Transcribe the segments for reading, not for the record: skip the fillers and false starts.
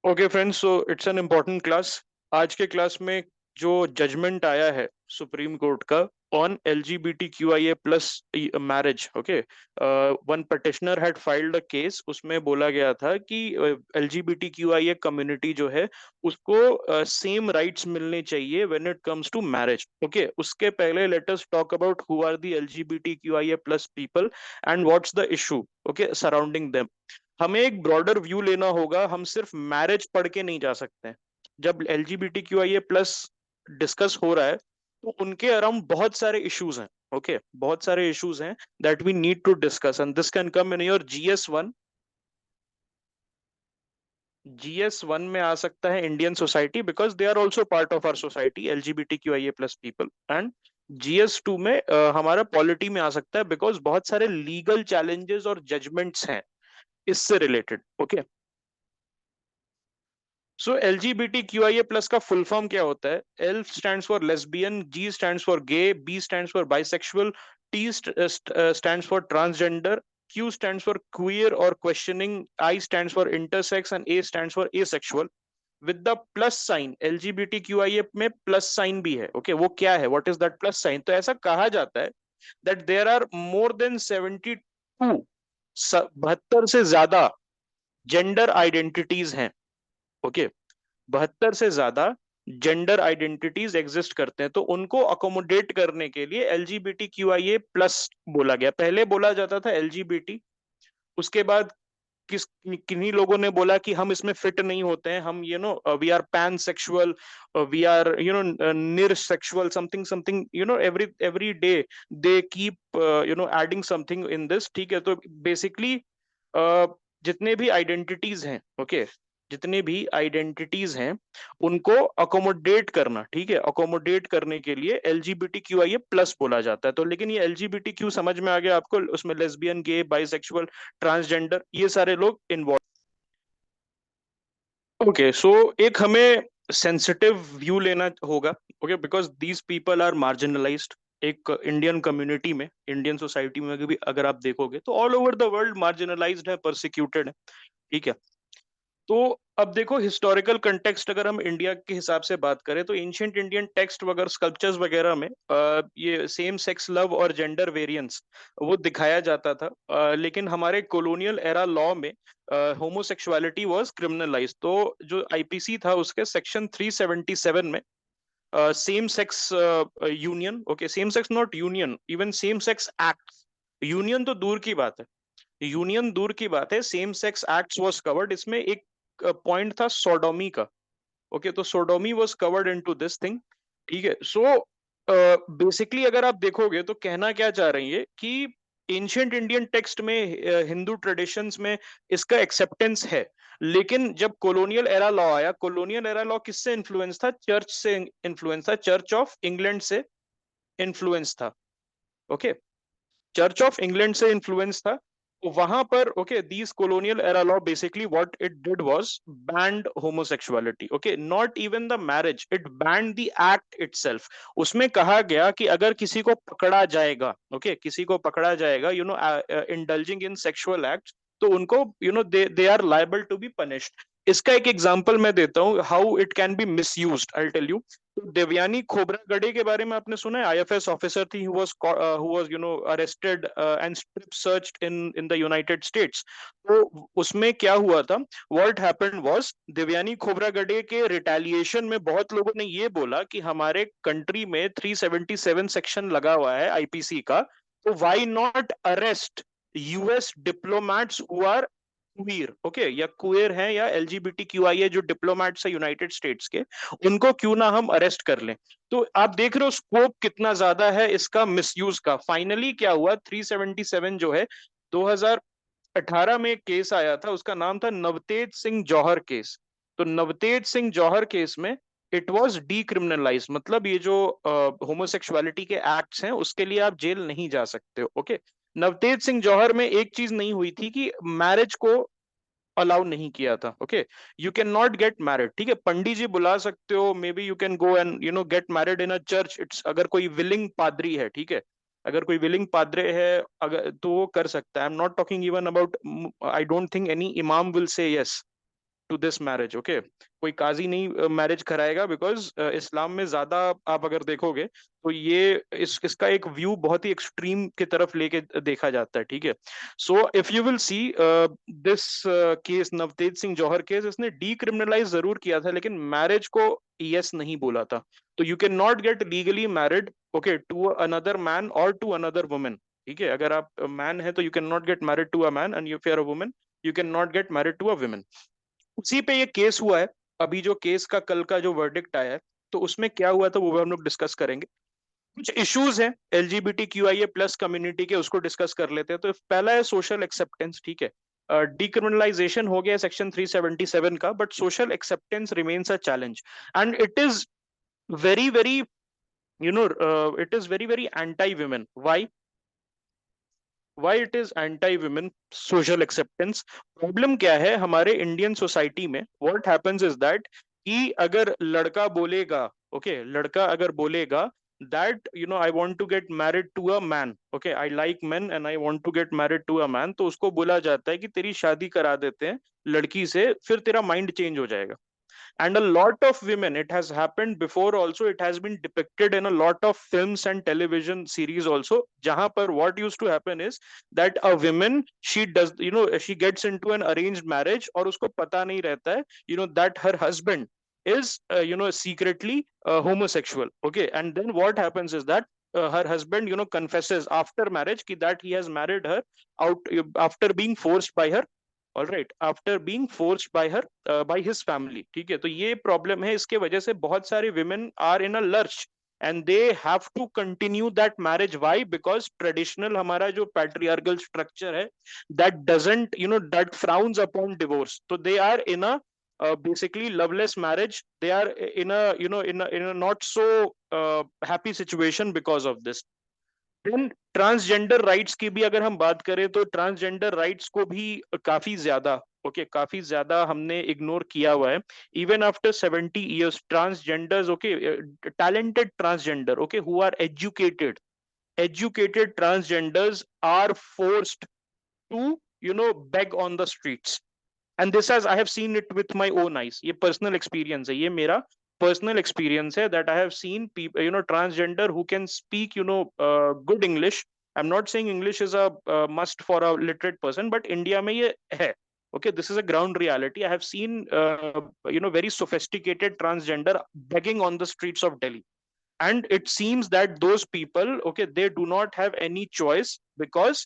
Okay friends, so it's an important class. आज के class में जो जजमेंट आया है सुप्रीम कोर्ट का on LGBTQIA plus marriage. Okay, one petitioner had filed a case. उसमें बोला गया था कि LGBTQIA कम्युनिटी जो है उसको सेम राइट्स मिलने चाहिए when it comes to marriage. Okay, उसके पहले let us talk about who are the LGBTQIA plus people and what's the issue okay surrounding them. हमें एक ब्रॉडर व्यू लेना होगा, हम सिर्फ मैरिज पढ़ के नहीं जा सकते। जब LGBTQIA प्लस डिस्कस हो रहा है तो उनके अराउंड बहुत सारे इश्यूज हैं। ओके, बहुत सारे इश्यूज हैं that we need to discuss and this can come in your GS1। GS1 में आ सकता है Indian society, because they are also part of our society LGBTQIA plus people. And GS2 में हमारा पॉलिटी में आ सकता है, बिकॉज बहुत सारे लीगल चैलेंजेस और जजमेंट्स हैं इससे रिलेटेड। ओके, सो LGBTQIA प्लस का फुल फॉर्म क्या होता है? L stands for lesbian, G stands for gay, B stands for bisexual, T stands for transgender, Q stands for queer or questioning, I stands for intersex and A stands for asexual. With the plus sign, LGBTQIA में plus sign भी है। Okay, वो क्या है? What is that plus sign? तो ऐसा कहा जाता है that there are more than 72, 72 से ज्यादा जेंडर आइडेंटिटीज हैं। ओके, 72 से ज्यादा जेंडर आइडेंटिटीज एग्जिस्ट करते हैं, तो उनको अकोमोडेट करने के लिए LGBTQIA प्लस बोला गया। पहले बोला जाता था LGBT, उसके बाद किन्हीं लोगों ने बोला कि हम इसमें फिट नहीं होते हैं, हम we are pansexual, we are near sexual, something something, every day they keep adding something in this. ठीक है, तो बेसिकली जितने भी आइडेंटिटीज हैं, ओके, जितने भी आइडेंटिटीज हैं उनको अकोमोडेट करना, ठीक है, अकोमोडेट करने के लिए LGBTQIA प्लस बोला जाता है। तो लेकिन ये LGBTQ समझ में आ गया आपको? उसमें लेस्बियन, गे, बाइसेक्सुअल, ट्रांसजेंडर, ये सारे लोग इन्वॉल्व। ओके, सो एक हमें सेंसिटिव व्यू लेना होगा। Okay, because these people are marginalized. एक इंडियन कम्युनिटी में, इंडियन सोसाइटी में भी अगर आप देखोगे तो all over the world marginalized है, परसिक्यूटेड है। ठीक है, तो अब देखो हिस्टोरिकल कंटेक्स्ट, अगर हम इंडिया के हिसाब से बात करें तो एंशियंट इंडियन टेक्स्ट वगैरह, स्कल्पचर्स वगैरह में ये सेम सेक्स लव और जेंडर वेरिएंस वो दिखाया जाता था। लेकिन हमारे कॉलोनियल एरा लॉ में होमोसेक्सुअलिटी वाज क्रिमिनलाइज। तो जो IPC था उसके सेक्शन 377 में same sex union, okay, same sex not union, even same sex act, union तो दूर की बात है, यूनियन दूर की बात है, same sex acts was covered. इसमें एक पॉइंट था सोडोमी का। ओके, तो sodomy was covered into this thing. ठीक है, सो बेसिकली अगर आप देखोगे तो कहना क्या चाह रही है कि एंशियंट इंडियन टेक्स्ट में, हिंदू ट्रेडिशंस में इसका एक्सेप्टेंस है। लेकिन जब कॉलोनियल एरा लॉ आया, कॉलोनियल एरा लॉ किससे इन्फ्लुएंस था? चर्च से इन्फ्लुएंस था, चर्च ऑफ इंग्लैंड से इन्फ्लुएंस था। ओके, चर्च ऑफ इंग्लैंड से इन्फ्लुएंस था। तो वहां पर okay, these colonial era law basically what it did was banned homosexuality. Okay, not even the marriage, it band the act itself. उसमें कहा गया कि अगर किसी को पकड़ा जाएगा, ओके, किसी को पकड़ा जाएगा इंडल्जिंग इन सेक्सुअल एक्ट, तो उनको they they are liable to be punished. इसका एक एग्जांपल मैं देता हूँ how it can be misused, I tell you. तो देवयानी खोबरागड़े के बारे में आपने सुना है? IFS ऑफिसर थी, who was arrested and strip searched in the United States। तो उसमें क्या हुआ था? What happened was Devyani Khobragade के रिटेलिएशन में बहुत लोगों ने ये बोला कि हमारे कंट्री में 377 सेक्शन लगा हुआ है IPC का, तो why not arrest US diplomats who are queer, okay, या क्वेयर हैं, या LGBTQIA जो डिप्लोमेट्स है यूनाइटेड स्टेट्स के, उनको क्यों ना हम अरेस्ट कर लें। तो आप देख रहे हो स्कोप कितना ज्यादा है इसका मिसयूज का। फाइनली क्या हुआ? 377 जो है, 2018 में एक केस आया था, उसका नाम था नवतेज सिंह जौहर केस। तो नवतेज सिंह जौहर केस में इट वाज डीक्रिमिनलाइज, मतलब ये जो होमोसेक्सुअलिटी के एक्ट्स हैं उसके लिए आप जेल नहीं जा सकते हो। ओके, नवतेज सिंह जौहर में एक चीज नहीं हुई थी कि मैरिज को अलाउ नहीं किया था। Okay, you can not get married, ठीक है, पंडित जी बुला सकते हो, may be you can go and get married in a church, it's, अगर कोई विलिंग पादरी है, ठीक है, अगर कोई विलिंग पादरे है अगर, तो वो कर सकता है। I am not talking even about, I don't think any imam will say yes. To this marriage. Okay, कोई काजी नहीं मैरिज कराएगा, बिकॉज इस्लाम में ज्यादा आप अगर देखोगे तो ये इसका एक व्यू बहुत ही एक्सट्रीम की तरफ लेके देखा जाता है। ठीक है, so if you will see this case, Navtej Singh Johar case, इसने डीक्रिमिनलाइज जरूर किया था लेकिन मैरिज को यस नहीं बोला था। तो you can not get legally married, okay, to another man और टू अनदर वुमेन। ठीक है, अगर आप मैन है तो you can not get married to a man, and if you are a woman you can not get married to a woman. उसी पे ये केस हुआ है। अभी जो केस का कल का जो वर्डिक्ट आया है, तो उसमें क्या हुआ था वो हम लोग डिस्कस करेंगे। कुछ इश्यूज हैं LGBTQIA+ कम्युनिटी के, उसको डिस्कस कर लेते हैं। तो पहला है सोशल एक्सेप्टेंस। ठीक है, डिक्रिमिनलाइजेशन हो गया सेक्शन 377 का, but social acceptance remains a challenge, and it is very very, you know, it is very very anti women. Why it is anti women social acceptance? Problem क्या है हमारे Indian society में? What happens is that कि अगर लड़का बोलेगा, okay, लड़का अगर बोलेगा that you know I want to get married to a man, okay, I like men and I want to get married to a man, तो उसको बोला जाता है कि तेरी शादी करा देते हैं लड़की से, फिर तेरा माइंड चेंज हो जाएगा। And a lot of women, it has happened before also, it has been depicted in a lot of films and television series also, jahan par what used to happen is that a woman, she does, you know, she gets into an arranged marriage और उसको पता नहीं रहता है, you know, that her husband is you know, secretly homosexual. Okay, and then what happens is that her husband, you know, confesses after marriage ki that he has married her out after being forced by her, all right, after being forced bye her, by his family. ठीक है, तो ये problem है, इसके वजह से बहुत सारे women are in a lurch and they have to continue that marriage. Why? Because traditional हमारा जो पैट्रियार्कल स्ट्रक्चर है, that doesn't, you know, that frowns upon divorce, तो they are in a basically loveless marriage. They are in a, you know, in a not so happy situation because of this. Then transgender rights की भी अगर हम बात करें तो transgender rights को भी काफी ज्यादा, ओके, काफी ज्यादा हमने इग्नोर किया हुआ है। Even after 70 years transgenders, okay, talented transgender, okay, who are educated transgenders are forced to, you know, beg on the streets. And this has, I have seen it with my own eyes. ये personal experience है, ये मेरा personal experience है, that I have seen people, you know, transgender who can speak, you know, good English. I'm not saying English is a must for a literate person, but India में ये है। Okay, this is a ground reality. I have seen you know, very sophisticated transgender begging on the streets of Delhi, and it seems that those people, okay, they do not have any choice because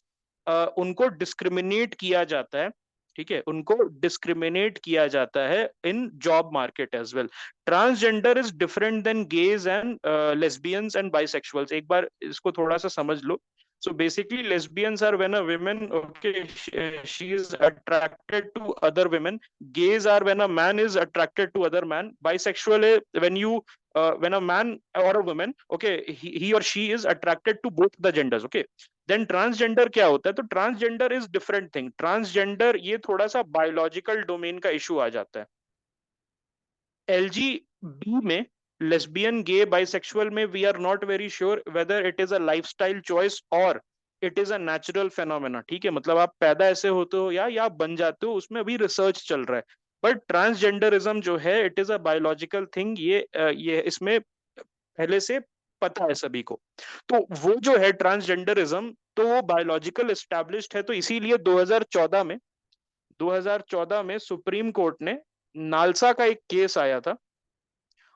उनको discriminate किया जाता है। ठीक है, उनको discriminate किया जाता है in job market as well. Transgender is different than gays and lesbians and bisexuals. एक बार इसको थोड़ा सा समझ लो। So basically, lesbians are when a woman, okay, she is attracted to other women. Gays are when a man is attracted to other man. Bisexual is when a man or a woman, okay, he or she is attracted to both the genders. Okay, then transgender क्या होता है? तो transgender is different thing. Transgender ये थोड़ा सा biological domain का issue आ जाता है। LGB में, लेस्बियन, गे, बाइसेक्सुअल में, we are not very sure whether it is a lifestyle choice और it is a natural phenomena. ठीक है, मतलब आप पैदा ऐसे होते हो या आप बन जाते हो, उसमें अभी रिसर्च चल रहा है। बट ट्रांसजेंडरिज्म जो है, it is a biological thing. ये इसमें पहले से पता है सभी को। तो वो जो है ट्रांसजेंडरिज्म, तो वो बायोलॉजिकल एस्टैब्लिश्ड है। तो इसीलिए 2014 में सुप्रीम कोर्ट ने नालसा का एक केस आया था,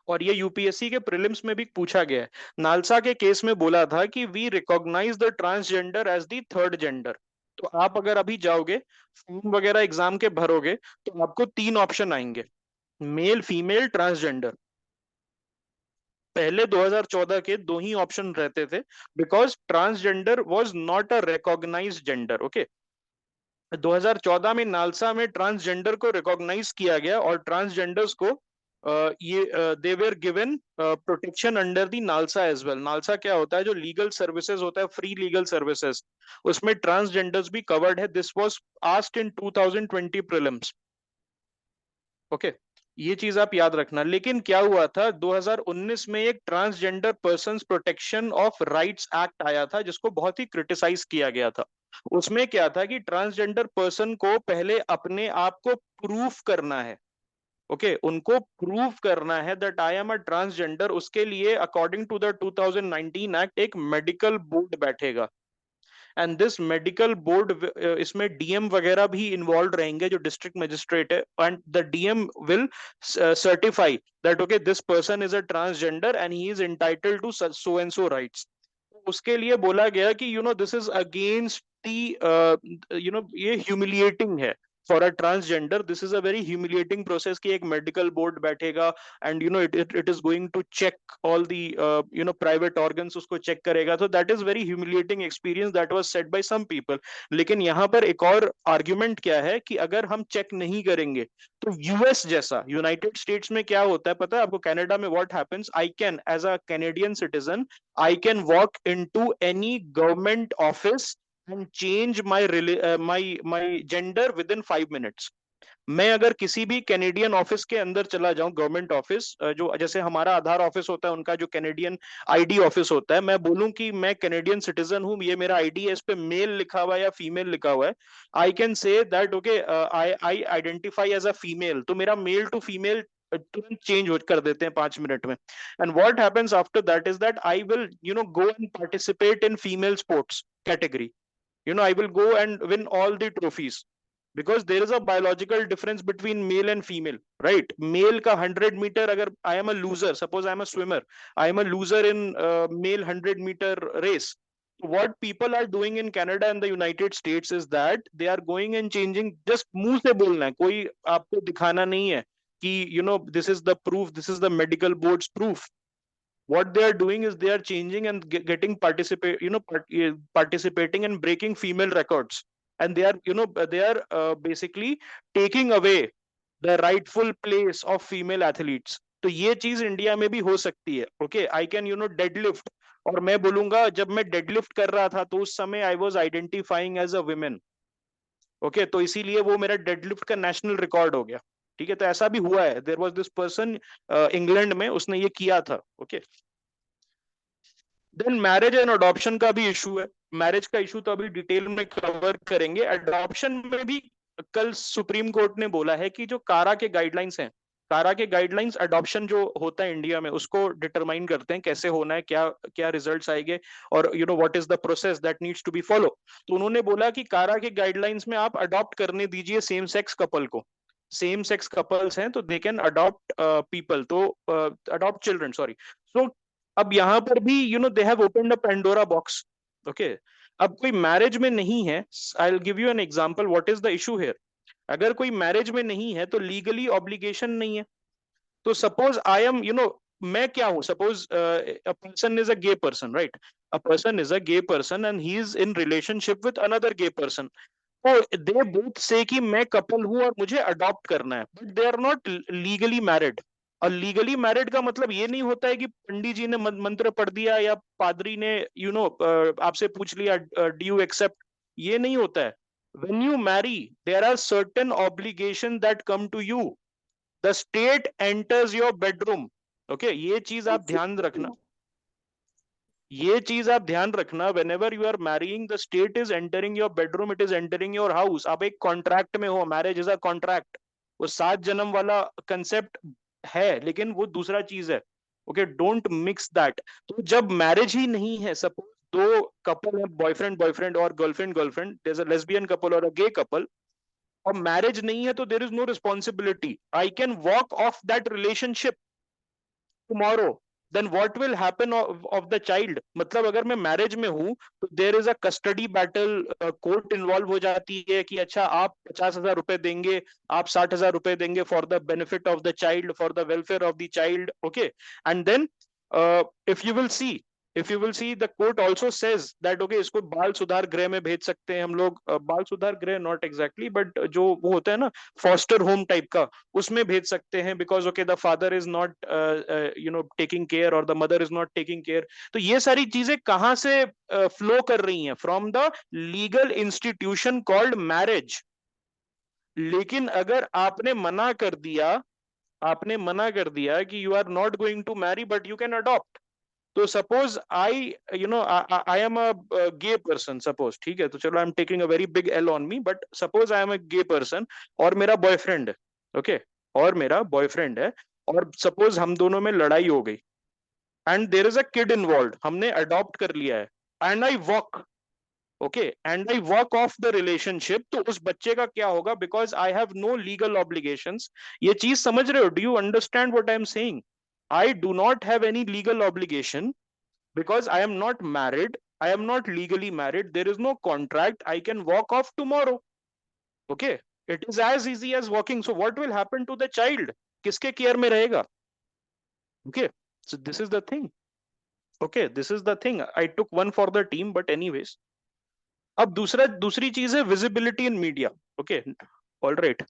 और ये यूपीएससी के प्रीलिम्स में भी पूछा गया है। नालसा के केस में बोला था कि we recognise the transgender as the third gender. तो आप अगर अभी जाओगे, फॉर्म वगैरह एग्जाम के भरोगे, तो आपको 3 ऑप्शन आएंगे, मेल, फीमेल, ट्रांसजेंडर। पहले 2014 के 2 ही ऑप्शन रहते थे, because transgender was not a recognized gender. Okay, 2014 में नालसा में ट्रांसजेंडर को रिकॉग्नाइज किया गया, और ट्रांसजेंडर्स को ये they were given protection under the NALSA as well. NALSA क्या होता है? जो लीगल सर्विसेज होता है, फ्री लीगल सर्विसेज, उसमें ट्रांसजेंडर्स भी कवर्ड है। This was asked in 2020 prelims. Okay, ये चीज आप याद रखना। लेकिन क्या हुआ था, 2019 में एक transgender persons protection of rights act आया था, जिसको बहुत ही क्रिटिसाइज किया गया था। उसमें क्या था कि ट्रांसजेंडर पर्सन को पहले अपने आप को प्रूफ करना है। ओके उनको प्रूव करना है that I am a transgender, उसके लिए अकॉर्डिंग टू द 2019 एक्ट एक मेडिकल बोर्ड बैठेगा। एंड दिस मेडिकल बोर्ड, इसमें डीएम वगैरह भी इन्वॉल्व रहेंगे जो डिस्ट्रिक्ट मजिस्ट्रेट है, and the DM will certify that okay this person is a transgender and he is entitled to so and so rights. उसके लिए बोला गया कि दिस इज अगेंस्ट दी, ये ह्यूमिलिएटिंग है for a transgender, this is a very humiliating process कि एक medical board बैठेगा and it is going to check all the private organs, उसको चेक करेगा। तो that is very humiliating experience, that was said by some people. लेकिन यहाँ पर एक और आर्ग्यूमेंट क्या है कि अगर हम चेक नहीं करेंगे तो यूएस जैसा, यूनाइटेड स्टेट्स में क्या होता है पता है आपको, कनाडा में what happens, I can as a Canadian citizen I can walk into any government office and change my gender within 5 minutes. मैं अगर किसी भी कैनेडियन ऑफिस के अंदर चला जाऊं, गवर्नमेंट ऑफिस, जो जैसे हमारा आधार ऑफिस होता है, उनका जो कैनेडियन आईडी ऑफिस होता है, मैं बोलूं कि मैं कैनेडियन सिटीजन हूं, ये मेरा आईडी है, इस पे मेल लिखा हुआ है या फीमेल लिखा हुआ है, I can say that okay I I identify as a female, तो मेरा मेल टू फीमेल तुरंत चेंज कर देते हैं 5 मिनट में। And what happens after that is that I will go and participate in female sports category, I will go and win all the trophies, because there is a biological difference between male and female, right? Male ka 100 meter, agar I am a loser, suppose I am a swimmer, I am a loser in male 100-meter race. What people are doing in Canada and the United States is that they are going and changing, just मुंह से बोलना है, कोई आपको दिखाना नहीं है कि this is the proof, this is the medical board's proof. What they are doing is they are changing and getting participating and breaking female records, and they are basically taking away the rightful place of female athletes. तो ये चीज India में भी हो सकती है। Okay I can deadlift, और मैं बोलूंगा जब मैं डेडलिफ्ट कर रहा था तो उस समय I was identifying as a woman. Okay तो इसीलिए वो मेरा डेडलिफ्ट का नेशनल रिकॉर्ड हो गया। ठीक है, तो ऐसा भी हुआ है, there was this person England में, उसने ये किया था। Okay then marriage and adoption का भी इशू है। मैरिज का इशू तो अभी डिटेल में कवर करेंगे। अडॉप्शन में भी कल सुप्रीम कोर्ट ने बोला है कि जो कारा के गाइडलाइंस हैं, कारा के गाइडलाइंस अडॉप्शन जो होता है इंडिया में उसको डिटरमाइन करते हैं कैसे होना है, क्या क्या रिजल्ट्स आएंगे, और what is the process that needs to be follow. तो उन्होंने बोला कि कारा के गाइडलाइंस में आप अडॉप्ट करने दीजिए सेम सेक्स कपल को, सेम सेक्स कपल्स हैं तो दे कैन अडॉप्ट पीपल, तो अडॉप्ट चिल्ड्रन, सॉरी। सो अब यहाँ पर भी they have opened a Pandora box. Okay अब कोई मैरिज में नहीं है, I will give you an example what is the issue here. अगर कोई मैरिज में नहीं है तो लीगली ऑब्लिगेशन नहीं है। तो सपोज आई एम मैं क्या हूं, suppose a person is a gay person, right? A person is a gay person and he is in relationship with another gay person. तो दे बोथ से कि मैं कपल हूं और मुझे अडॉप्ट करना है, but they are not legally married. और लीगली मैरिड का मतलब ये नहीं होता है कि पंडित जी ने मंत्र पढ़ दिया या पादरी ने आपसे पूछ लिया डू यू एक्सेप्ट, ये नहीं होता है। when you marry there are certain obligation that come to you, the state enters your bedroom। Okay ये चीज आप ध्यान रखना, ये चीज आप ध्यान रखना, whenever you are marrying the state is entering your bedroom, it is entering your house. आप एक कॉन्ट्रैक्ट में हो, मैरिज इज अ कॉन्ट्रैक्ट। वो 7 जन्म वाला कंसेप्ट है लेकिन वो दूसरा चीज है। Okay don't mix that. तो जब मैरिज ही नहीं है, सपोज दो कपल है, बॉयफ्रेंड बॉयफ्रेंड और girlfriend girlfriend, there is a lesbian couple और अ गे कपल, और मैरिज नहीं है तो there is no responsibility, I can walk off that relationship tomorrow. Then what will happen of the child, मतलब अगर मैं marriage में हूं तो there is a custody battle, court involve हो जाती है कि अच्छा आप 50,000 रुपए देंगे, आप 60,000 रुपए देंगे for the benefit of the child, for the welfare of the child. Okay and then if you will see, if you will see the court also says that okay इसको बाल सुधार गृह में भेज सकते हैं हम लोग, बाल सुधार गृह नॉट एग्जैक्टली बट जो वो होता है ना फॉस्टर होम टाइप का, उसमें भेज सकते हैं, because okay the father is not taking care और the mother is not taking care. तो ये सारी चीजें कहाँ से फ्लो कर रही हैं? From the legal institution called marriage. लेकिन अगर आपने मना कर दिया, आपने मना कर दिया कि you are not going to marry but you can adopt, तो suppose I I am a gay person, suppose, ठीक है, तो चलो I am taking a very big L on me, but suppose I am a gay person और मेरा boyfriend है। Okay और मेरा बॉयफ्रेंड है, और सपोज हम दोनों में लड़ाई हो गई, and there is a kid involve, हमने अडॉप्ट कर लिया है, and I walk, okay, and I walk off the relationship, तो उस बच्चे का क्या होगा? Because I have no legal obligations. ये चीज समझ रहे हो? Do you understand what I am saying? I do not have any legal obligation because I am not married, I am not legally married, there is no contract, I can walk off tomorrow. Okay, it is as easy as walking. So what will happen to the child? किसके care में रहेगा? Okay, so this is the thing. Okay, this is the thing. I took one for the team, but anyways. अब दूसरी चीज है visibility in media. Okay, all right.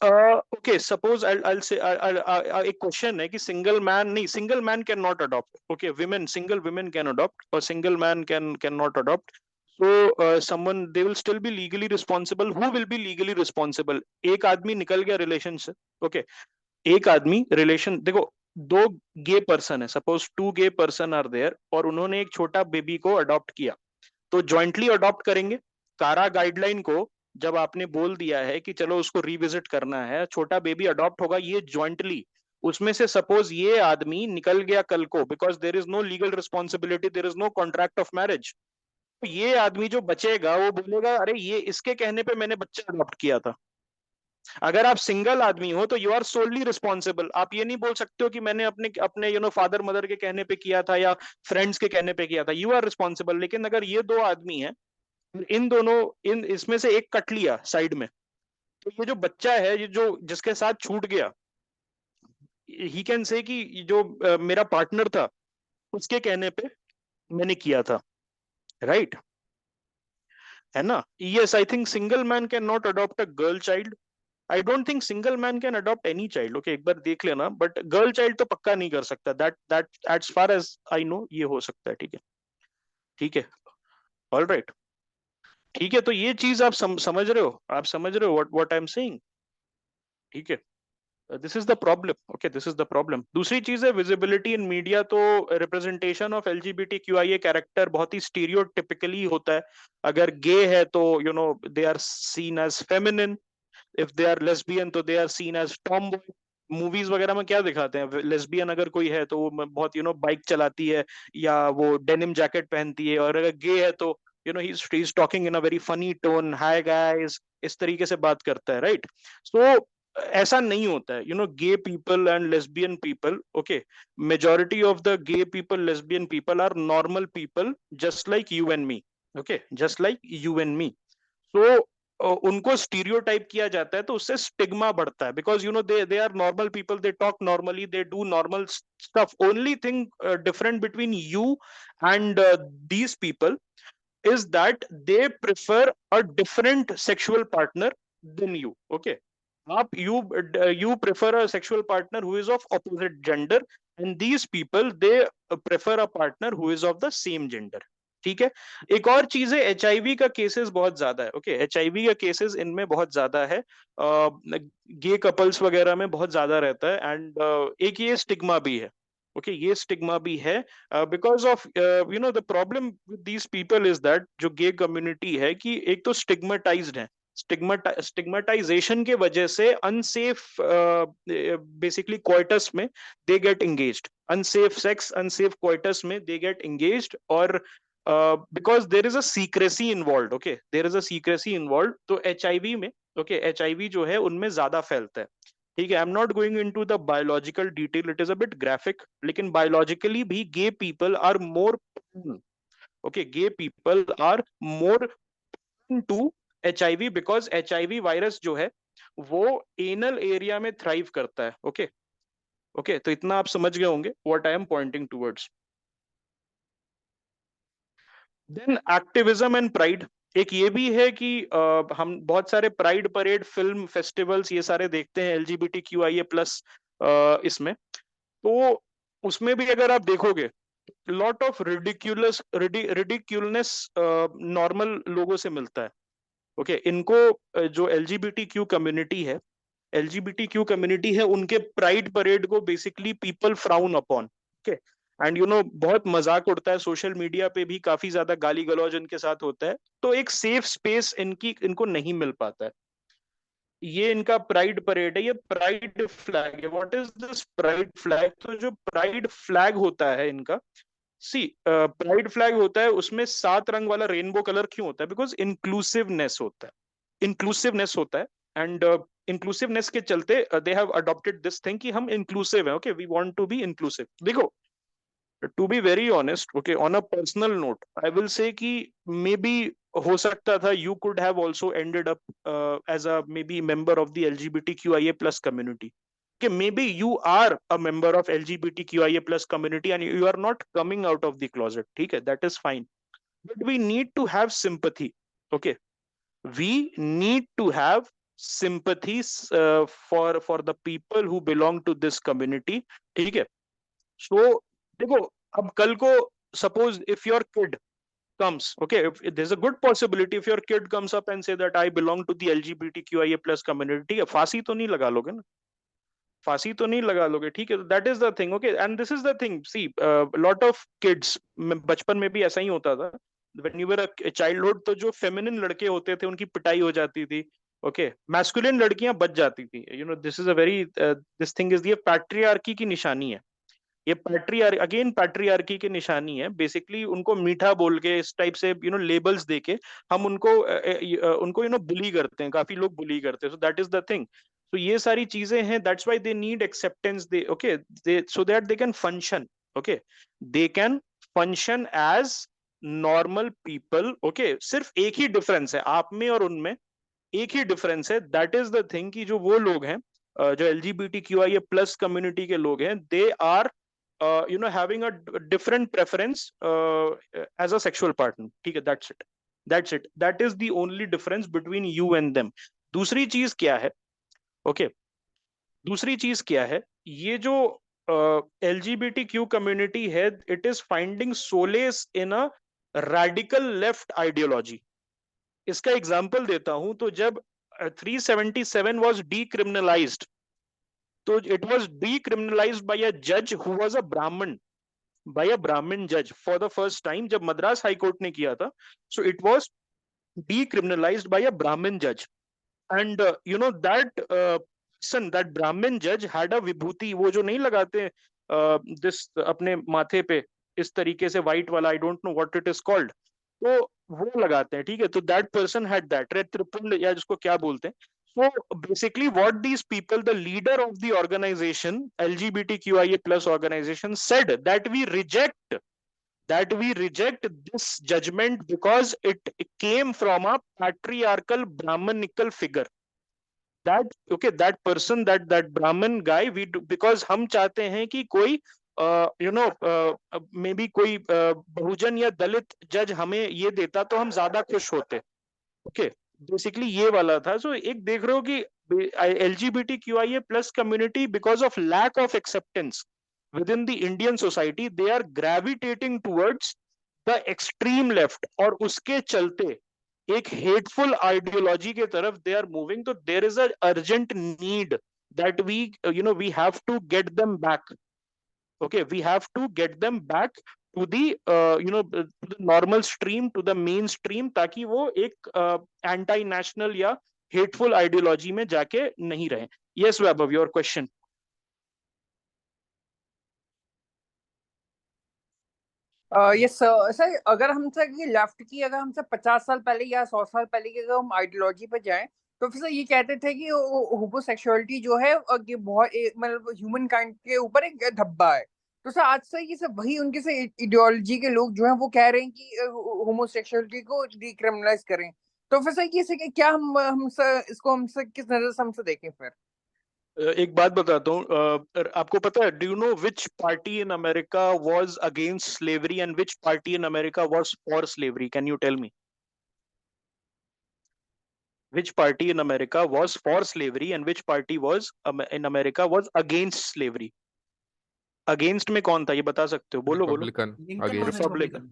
Okay, suppose I'll say एक question है कि single man नहीं, single man can not adopt. Okay, women, single women can adopt, और single man can not adopt. So someone, they will still be legally responsible. Who will be legally responsible? एक आदमी निकल गया relation से. Okay, एक आदमी relation, देखो, दो गे पर्सन है, suppose two gay person are there, और उन्होंने एक छोटा बेबी को अडॉप्ट किया, तो ज्वाइंटली अडॉप्ट करेंगे. कारा गाइडलाइन को जब आपने बोल दिया है कि चलो उसको रिविजिट करना है, छोटा बेबी अडॉप्ट होगा, ये ज्वाइंटली, उसमें से सपोज ये आदमी निकल गया कल को, because there is no legal responsibility, there is no contract of marriage, तो ये आदमी जो बचेगा वो बोलेगा अरे ये इसके कहने पे मैंने बच्चा अडॉप्ट किया था. अगर आप सिंगल आदमी हो तो यू आर सोलली रिस्पॉन्सिबल. आप ये नहीं बोल सकते हो कि मैंने अपने अपने फादर मदर के कहने पे किया था या फ्रेंड्स के कहने पे किया था. You are responsible. लेकिन अगर ये दो आदमी है, इन दोनों, इन इसमें से एक कट लिया साइड में, तो ये जो बच्चा है, ये जो जिसके साथ छूट गया, ही कैन से कि जो मेरा पार्टनर था उसके कहने पे मैंने किया था. राइट, है ना? Yes, I think single man can not adopt a girl child. I don't think single man can adopt any child. Okay, एक बार देख लेना, बट गर्ल चाइल्ड तो पक्का नहीं कर सकता. That as far as I know ये हो सकता है. ठीक है, ठीक है, ऑल राइट. ठीक है, तो ये चीज आप समझ रहे हो, आप समझ रहे हो व्हाट आई एम सेइंग. ठीक है, this is the problem. Okay, this is the problem. दूसरी चीज है विजिबिलिटी इन मीडिया. तो रिप्रेजेंटेशन ऑफ एलजीबीटीक्यूआईए कैरेक्टर बहुत ही स्टीरियोटिपिकली होता है. अगर गे है तो they are seen as feminine. If they are lesbian तो they are seen as tomboy. Movies वगैरह में क्या दिखाते हैं? लेस्बियन अगर कोई है तो वो बहुत बाइक चलाती है या वो डेनिम जैकेट पहनती है, और अगर गे है तो he is talking in a very funny tone, hi guys, इस तरीके से बात करता है. राइट, सो ऐसा नहीं होता है. Gay people and lesbian people, okay, majority of the gay people, lesbian people are normal people, just like you and me. Okay, just like you and me. तो उनको स्टीरियोटाइप किया जाता है, तो उससे स्टिग्मा बढ़ता है. Because they are normal people, they talk normally, they do normal stuff. Only thing different between you and these people is that they prefer a different sexual partner than you. Okay, you prefer a sexual partner who is of opposite gender, and these people they prefer a partner who is of the same gender. ठीक है. एक और चीज है, HIV का cases बहुत ज्यादा है. ओके, एचआईवी का केसेस इनमें बहुत ज्यादा है, गे कपल्स वगैरह में बहुत ज्यादा रहता है. एंड एक ये स्टिग्मा भी है. ओके, ये स्टिग्मा भी है, because of the problem with these people is that जो गे कम्युनिटी है कि एक तो स्टिग्मेटाइज्ड है. स्टिग्मेटाइजेशन के वजह से अनसेफ, बेसिकली क्वार्टर्स में they get engaged, unsafe sex, unsafe quarters में दे गेट एंगेज्ड. और because there is a secrecy involve. Okay, there is a secrecy involve. तो एचआईवी में, ओके, एचआईवी जो है उनमें ज्यादा फैलता है. ठीक है, I am not going into the biological detail, it is a bit graphic, लेकिन बायोलॉजिकली भी gay people are more, okay, gay people are more to HIV, because HIV virus जो है वो एनल एरिया में थ्राइव करता है. Okay, okay, तो इतना आप समझ गए होंगे what I am pointing towards. Then activism and pride. एक ये भी है कि हम बहुत सारे प्राइड परेड, फिल्म फेस्टिवल्स, ये सारे देखते हैं एलजीबीटीक्यूआईए प्लस इसमें. तो उसमें भी अगर आप देखोगे, लॉट ऑफ रिडिक्यूलनेस नॉर्मल लोगों से मिलता है. ओके, इनको जो एलजीबीटीक्यू कम्युनिटी है, एलजीबीटीक्यू कम्युनिटी है, उनके प्राइड परेड को basically people frown upon. Okay, and बहुत मजाक उड़ता है, सोशल मीडिया पे भी काफी ज्यादा गाली गलौज इनके साथ होता है. तो एक सेफ स्पेस इनको नहीं मिल पाता है. ये इनका प्राइड परेड है, ये प्राइड फ्लैग है। What is this pride flag? तो जो प्राइड फ्लैग होता है इनका, सी प्राइड फ्लैग होता है, उसमें 7 रंग वाला रेनबो कलर क्यों होता है? बिकॉज इंक्लूसिवनेस होता है, इंक्लूसिवनेस होता है। एंड इंक्लूसिवनेस के चलते they have adopted this thing कि हम इंक्लूसिव है, okay, we want to be inclusive. देखो, to be very honest, okay, on a personal note I will say कि मे बी हो सकता था you could have also ended up as a maybe member of the LGBTQIA plus community, कि maybe you are a member of LGBTQIA plus community and you are not coming out of the closet, ठीक है, that is fine, but we need to have sympathy, okay, we need to have sympathies for the people who belong to this community, ठीक है। so देखो, अब कल को suppose if your kid comes, okay, if there's a good possibility if your kid comes up and say that I belong to the LGBTQIA plus community, फांसी तो नहीं लगा लोगे ना, फांसी तो नहीं लगा लोगे, ठीक है। That is the thing, okay, and this is the thing, see lot of kids, बचपन में भी ऐसा ही होता था, when you were a childhood, तो जो फेमिनिन लड़के होते थे उनकी पिटाई हो जाती थी, ओके, मैस्कुलिन लड़कियां बच जाती थी, you know, this is a very, this thing is, ये पैट्रियार्की की निशानी है, ये पैट्रियार्की की निशानी है, बेसिकली उनको मीठा बोल के, इस टाइप से यू नो लेबल्स देके हम उनको यू नो बुली करते हैं, काफी लोग बुली करते हैं, so that is the thing. तो ये सारी चीजें हैं, that's why they need acceptance, they okay, they so that they can function, okay, they can function as normal people, okay. सिर्फ एक ही डिफरेंस है आप में और उनमें, एक ही डिफरेंस है, दैट इज द थिंग, कि जो वो लोग हैं, जो LGBTQIA प्लस कम्युनिटी के लोग हैं, they are you know having a different preference as a sexual partner, ठीक है, that's it, that is the only difference between you and them। दूसरी चीज क्या है, ओके, दूसरी चीज क्या है, ये जो LGBTQ कम्युनिटी है, it is finding solace in a radical left ideology. इसका एग्जांपल देता हूं, तो जब 377 वाज डीक्रिमिनलाइज्ड, तो इट वाज डीक्रिमिनलाइज्ड बाय अ जज हु वाज अ ब्राह्मण, by a Brahmin judge for the first time, जब मद्रास हाई कोर्ट ने किया था, so it was decriminalized by a Brahmin judge, and you know that son, that Brahmin judge had a विभूति, वो जो नहीं लगाते this अपने माथे पे इस तरीके से व्हाइट वाला, I don't know what it is called, तो वो लगाते हैं, ठीक है। तो दैट पर्सन हैड दैट, रे त्रिपुंड या जिसको क्या बोलते हैं। So basically what these people, the leader of the organization, LGBTQIA plus organization, said that we reject this judgment because it came from a patriarchal brahmanical figure, that okay, that person, that Brahmin guy, we do, because हम चाहते हैं कि कोई you know may be कोई बहुजन या दलित जज हमें ये देता तो हम ज्यादा खुश होते, ओके, बेसिकली ये वाला था। सो एक देख रहे हो कि LGBTQIA plus community, because of lack of acceptance within the Indian society, they are gravitating towards the extreme left, और उसके चलते एक हेटफुल आइडियोलॉजी के तरफ दे आर मूविंग। तो there is a urgent need that we have to get them back, okay, we have to get them back to the to the normal stream, to the mainstream, ताकि वो एक anti national या hateful ideology में जाके नहीं रहे। Yes Vaibhav, your question. Yes sir, अगर हमसे लेफ्ट की, अगर हमसे 50 साल पहले या 100 साल पहले की अगर हम आइडियोलॉजी पे जाएं, तो फिर ये कहते थे कि होमोसेक्सुअलिटी जो है ये बहुत मतलब ह्यूमन काइंड के ऊपर एक धब्बा है। तो सर आज से ये सब वही उनके से आइडियोलॉजी के लोग जो हैं वो कह रहे हैं कि होमोसेक्सुअलिटी को डिक्रिमिनलाइज करें। तो फिर सर ये से क्या हम सर इसको हमसे किस नजर से हमसे देखें फिर? एक बात बताता हूँ, आपको पता है, do you know which party in America was against slavery and which party in America was for slavery? Can you tell me which party in America was for slavery and which party was in America was against slavery? Against में कौन था, ये बता सकते हो? बोलो बोलो। Republican Lincoln against. Was Republican,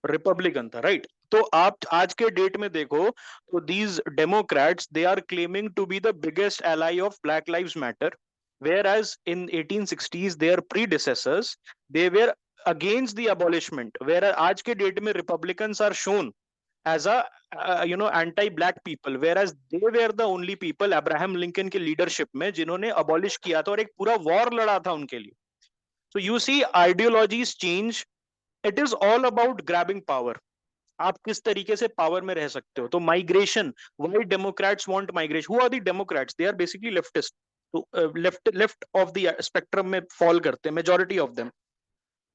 Republican था, राइट। तो आप आज के डेट में देखो, तो these Democrats, they are claiming to be the biggest ally of Black Lives Matter, whereas in 1860s their predecessors, they were against the abolishment, whereas आज के डेट में Republicans are shown as a anti black people, whereas they were the only people Abraham Lincoln के leadership में जिन्होंने abolish किया था और एक पूरा वॉर लड़ा था उनके लिए. So you see ideologies change. It is all about grabbing power. आप किस तरीके से पावर में रह सकते हो. तो migration, why Democrats want migration. Who are the Democrats? They are basically leftist. तो लेफ्ट ऑफ द स्पेक्ट्रम में फॉल करते हैं majority of them.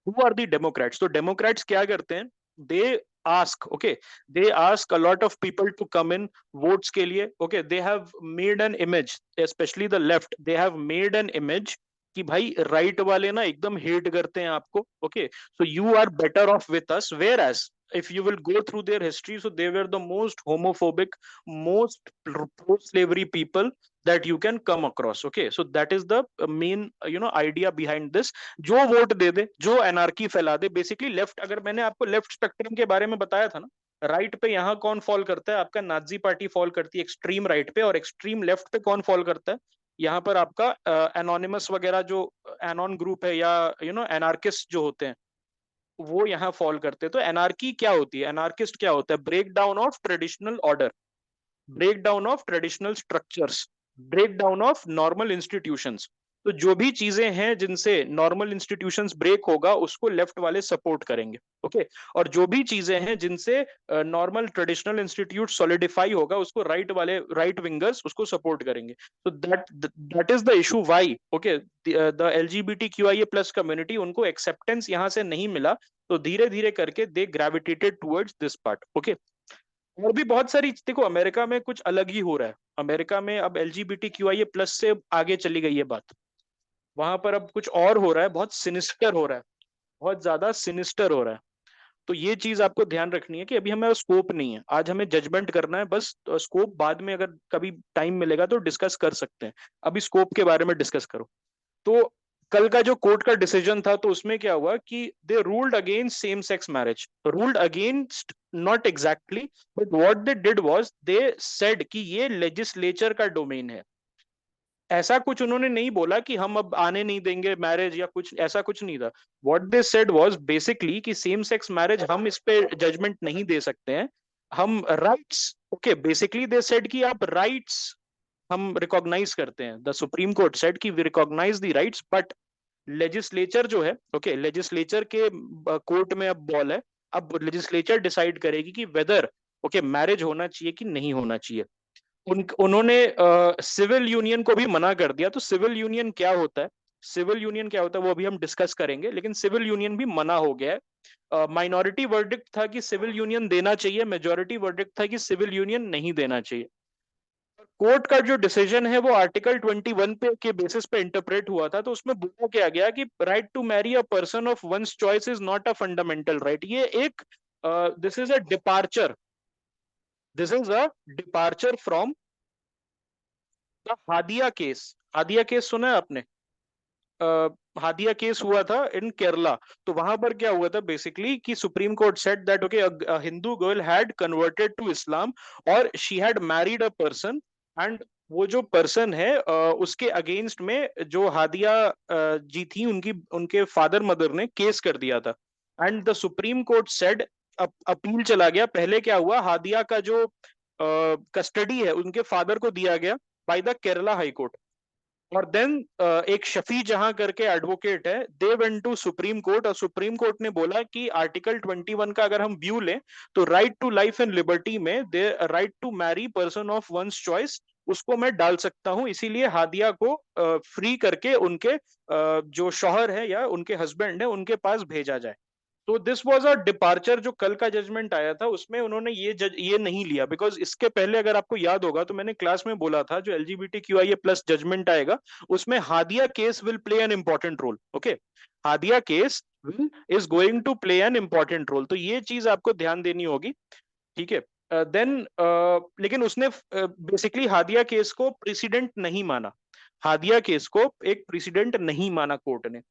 Who are the Democrats? तो डेमोक्रेट्स क्या करते हैं? दे ask, okay, they ask a lot of people to come in votes के लिए. okay, they have made an image, especially the left, they have made an image कि भाई right वाले ना एकदम हेट करते हैं आपको. okay, so you are better off with us, whereas if you will go through their history, so they were the most homophobic, most pro slavery people that you can come across. okay, so that is the main idea behind this. जो vote दे दे, जो anarchy फैला दे, basically left. अगर मैंने आपको left spectrum के बारे में बताया था ना, राइट पे यहाँ कौन फॉल करता है? आपका नाजी पार्टी फॉल करती है एक्सट्रीम राइट पे. और एक्सट्रीम लेफ्ट पे कौन फॉल करता है? यहाँ पर आपका एनोनिमस वगैरह जो एनॉन ग्रुप है या एनार्किस्ट जो होते हैं वो यहाँ फॉल करते हैं. तो एनार्की क्या होती है? एनार्किस्ट क्या होता है? Break down of traditional order, break down of traditional structures, break down of normal institutions. तो जो भी चीजें हैं जिनसे नॉर्मल इंस्टीट्यूशंस ब्रेक होगा उसको लेफ्ट वाले सपोर्ट करेंगे. ओके, और जो भी चीजें हैं जिनसे नॉर्मल ट्रेडिशनल इंस्टीट्यूट सॉलिडिफाई होगा उसको राइट विंगर्स उसको सपोर्ट करेंगे. तो that is the issue why okay the LGBTQIA+ community, उनको एक्सेप्टेंस यहाँ से नहीं मिला. तो धीरे धीरे करके they gravitated towards this part. Okay, और भी बहुत सारी, देखो अमेरिका में कुछ अलग ही हो रहा है. अमेरिका में अब LGBTQIA+ से आगे चली गई है बात. वहां पर अब कुछ और हो रहा है, बहुत सिनिस्टर हो रहा है, बहुत ज्यादा सिनिस्टर हो रहा है. तो ये चीज आपको ध्यान रखनी है कि अभी हमारा स्कोप नहीं है. आज हमें जजमेंट करना है बस. तो स्कोप बाद में अगर कभी टाइम मिलेगा तो डिस्कस कर सकते हैं. अभी स्कोप के बारे में डिस्कस करो. तो कल का जो कोर्ट का डिसीजन था तो उसमें क्या हुआ कि दे ruled against same sex marriage. Ruled against not exactly, but what they did was they said कि ये लेजिस्लेचर का डोमेन है. ऐसा कुछ उन्होंने नहीं बोला कि हम अब आने नहीं देंगे मैरिज या कुछ, ऐसा कुछ नहीं था. What they said was basically कि सेम सेक्स मैरिज हम इस पे जजमेंट नहीं दे सकते हैं. हम rights, okay, basically they said कि आप राइट्स हम रिकॉग्नाइज करते हैं. द सुप्रीम कोर्ट सेड कि we recognise the rights, but legislature जो है, ओके, लेजिस्लेचर के कोर्ट में अब बॉल है. अब लेजिस्लेचर डिसाइड करेगी कि वेदर ओके मैरिज होना चाहिए कि नहीं होना चाहिए. उन्होंने सिविल यूनियन को भी मना कर दिया. तो सिविल यूनियन क्या होता है, सिविल यूनियन क्या होता है वो अभी हम डिस्कस करेंगे, लेकिन सिविल यूनियन भी मना हो गया है. माइनॉरिटी वर्डिक्ट था कि सिविल यूनियन देना चाहिए, मेजॉरिटी वर्डिक्ट था कि सिविल यूनियन नहीं देना चाहिए. कोर्ट का जो डिसीजन है वो आर्टिकल 21 पे के बेसिस पे इंटरप्रेट हुआ था. तो उसमें बोला क्या गया कि right to marry a person of one's choice is not a fundamental right. ये एक this is a departure, this is a departure from the Hadiya case. Hadiya case सुना है आपने? हादिया केस हुआ था इन केरला. तो वहां पर क्या हुआ था बेसिकली कि Supreme Court said that okay Hindu girl had converted to Islam और she had married a person. And वो जो पर्सन है उसके अगेंस्ट में जो हादिया जी थी, उनके फादर मदर ने केस कर दिया था. And the Supreme Court said, appeal चला गया. पहले क्या हुआ, हादिया का जो कस्टडी है उनके फादर को दिया गया by the Kerala High Court. और देन एक शफी जहां करके एडवोकेट है, they went to Supreme Court. और सुप्रीम कोर्ट ने बोला कि आर्टिकल 21 का अगर हम व्यू लें तो right to life and liberty में the right to marry person of one's choice उसको मैं डाल सकता हूं. इसीलिए हादिया को फ्री करके उनके जो शौहर है या उनके हस्बैंड है उनके पास भेजा जाए. तो दिस वाज अ डिपार्चर. जो कल का जजमेंट आया था उसमें उन्होंने ये नहीं लिया, बिकॉज इसके पहले अगर आपको याद होगा तो मैंने क्लास में बोला था जो LGBTQIA+ जजमेंट आएगा उसमें Hadiya case will play an important role. Okay, Hadiya case will is going to play an important role. तो ये चीज आपको ध्यान देनी होगी. ठीक है, देन लेकिन उसने बेसिकली हादिया केस को प्रेसिडेंट नहीं माना. हादिया केस को एक प्रेसिडेंट नहीं माना कोर्ट ने.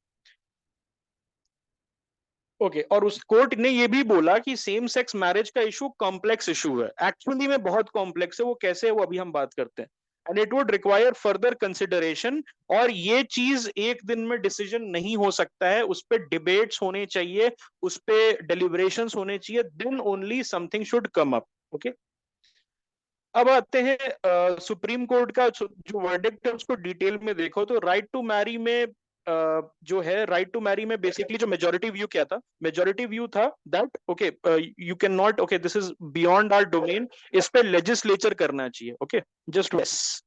ओके, और उस कोर्ट ने ये भी बोला कि सेम सेक्स मैरिज का इशू कॉम्प्लेक्स इशू है. एक्चुअली में बहुत कॉम्प्लेक्स है. वो कैसे है वो अभी हम बात करते हैं. And it would require further consideration. और ये चीज एक दिन में डिसीजन नहीं हो सकता है. उस पर डिबेट्स होने चाहिए, उस पर डेलिब्रेशंस होने चाहिए, then only something should come up. Okay, अब आते हैं सुप्रीम कोर्ट का जो वर्डिक्ट है उसको डिटेल में देखो तो राइट टू मैरी में जो है राइट टू मैरी में बेसिकली जो मेजोरिटी व्यू क्या था, मेजोरिटी व्यू था that okay you can not, okay this is beyond our domain, इस पे लेजिस्लेचर करना चाहिए, ओके जस्ट यस।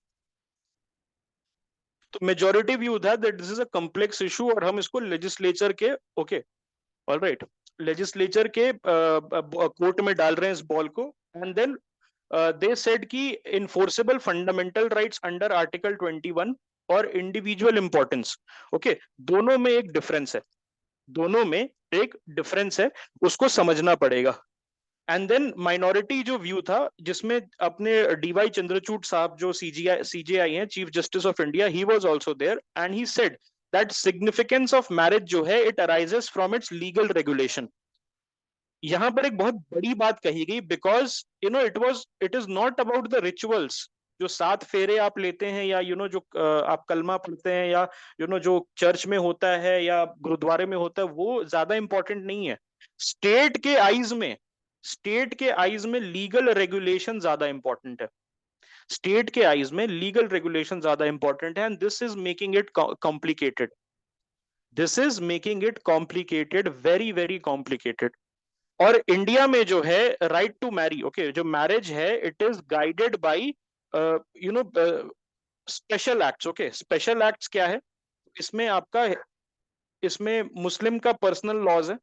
तो मेजोरिटी व्यू था that this is a complex issue और हम इसको लेजिस्लेचर के, ओके ऑलराइट, लेजिस्लेचर के कोर्ट में डाल रहे हैं इस बॉल को। एंड देन दे सेड कि enforceable fundamental rights under article 21 और इंडिविजुअल इंपॉर्टेंस, ओके दोनों में एक डिफरेंस है, दोनों में एक डिफरेंस है, उसको समझना पड़ेगा। एंड देन माइनॉरिटी जो व्यू था जिसमें अपने डीवाई चंद्रचूड़ साहब जो सीजेआई हैं, chief justice of India, he was also there and he said that significance of marriage जो है it arises from its legal regulation. यहां पर एक बहुत बड़ी बात कही गई because it is not about the rituals, जो 7 फेरे आप लेते हैं या जो आप कलमा पढ़ते हैं या जो चर्च में होता है या गुरुद्वारे में होता है वो ज्यादा इंपॉर्टेंट नहीं है। स्टेट के आईज में स्टेट के आईज में लीगल रेगुलेशन ज्यादा इंपॉर्टेंट है, स्टेट के आईज में लीगल रेगुलेशन ज्यादा इंपॉर्टेंट है and this is making it complicated, this is making it complicated, very very complicated. और इंडिया में जो है राइट टू मैरी, ओके जो मैरिज है it is guided by you know special acts, okay special acts क्या है इसमें आपका, इसमें मुस्लिम का पर्सनल लॉज है,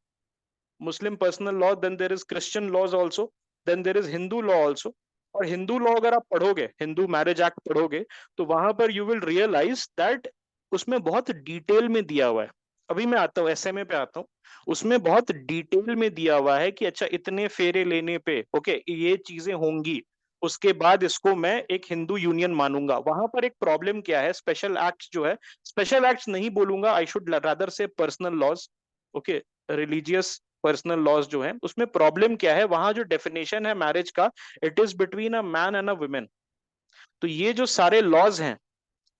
Muslim personal law, then there is Christian laws also, then there is Hindu law also. और हिंदू लॉ अगर आप पढ़ोगे, हिंदू मैरिज एक्ट पढ़ोगे तो वहां पर यू विल रियलाइज दैट उसमें बहुत डिटेल में दिया हुआ है। अभी मैं आता हूँ एसएमए पे आता हूँ, उसमें बहुत डिटेल में दिया हुआ है कि अच्छा इतने फेरे लेने पे ओके ये चीजें होंगी, उसके बाद इसको मैं एक हिंदू यूनियन मानूंगा। वहां पर एक प्रॉब्लम क्या है, स्पेशल एक्ट्स जो है, स्पेशल एक्ट्स नहीं बोलूंगा, I should rather say personal laws, okay religious personal laws जो है उसमें प्रॉब्लम क्या है, वहां जो डेफिनेशन है मैरिज का it is between a man and a women. तो ये जो सारे लॉज हैं,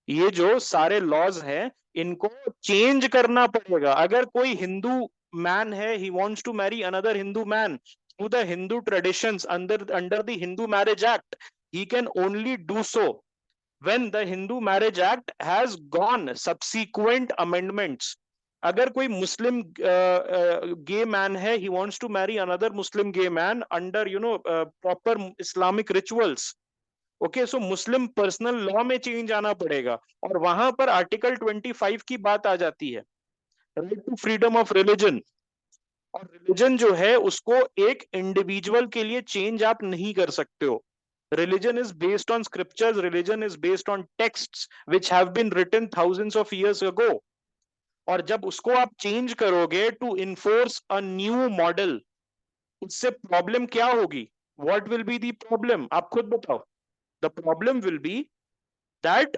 ये जो सारे लॉज हैं इनको चेंज करना पड़ेगा। अगर कोई हिंदू मैन है he wants to marry another Hindu man through the Hindu traditions under the Hindu marriage act, he can only do so when the Hindu Marriage Act has gone subsequent amendments। अगर कोई मुस्लिम गे मैन है, he wants to marry another Muslim gay man under proper Islamic rituals, okay so Muslim personal law में change आना पड़ेगा। और वहां पर article 25 की बात आ जाती है, right to freedom of religion. और रिलीजन जो है उसको एक इंडिविजुअल के लिए चेंज आप नहीं कर सकते हो। Religion is based on scriptures, religion is based on texts which have been written thousands of years ago। और जब उसको आप चेंज करोगे to enforce a new model, उससे प्रॉब्लम क्या होगी, what will be the problem, आप खुद बताओ। The problem will be that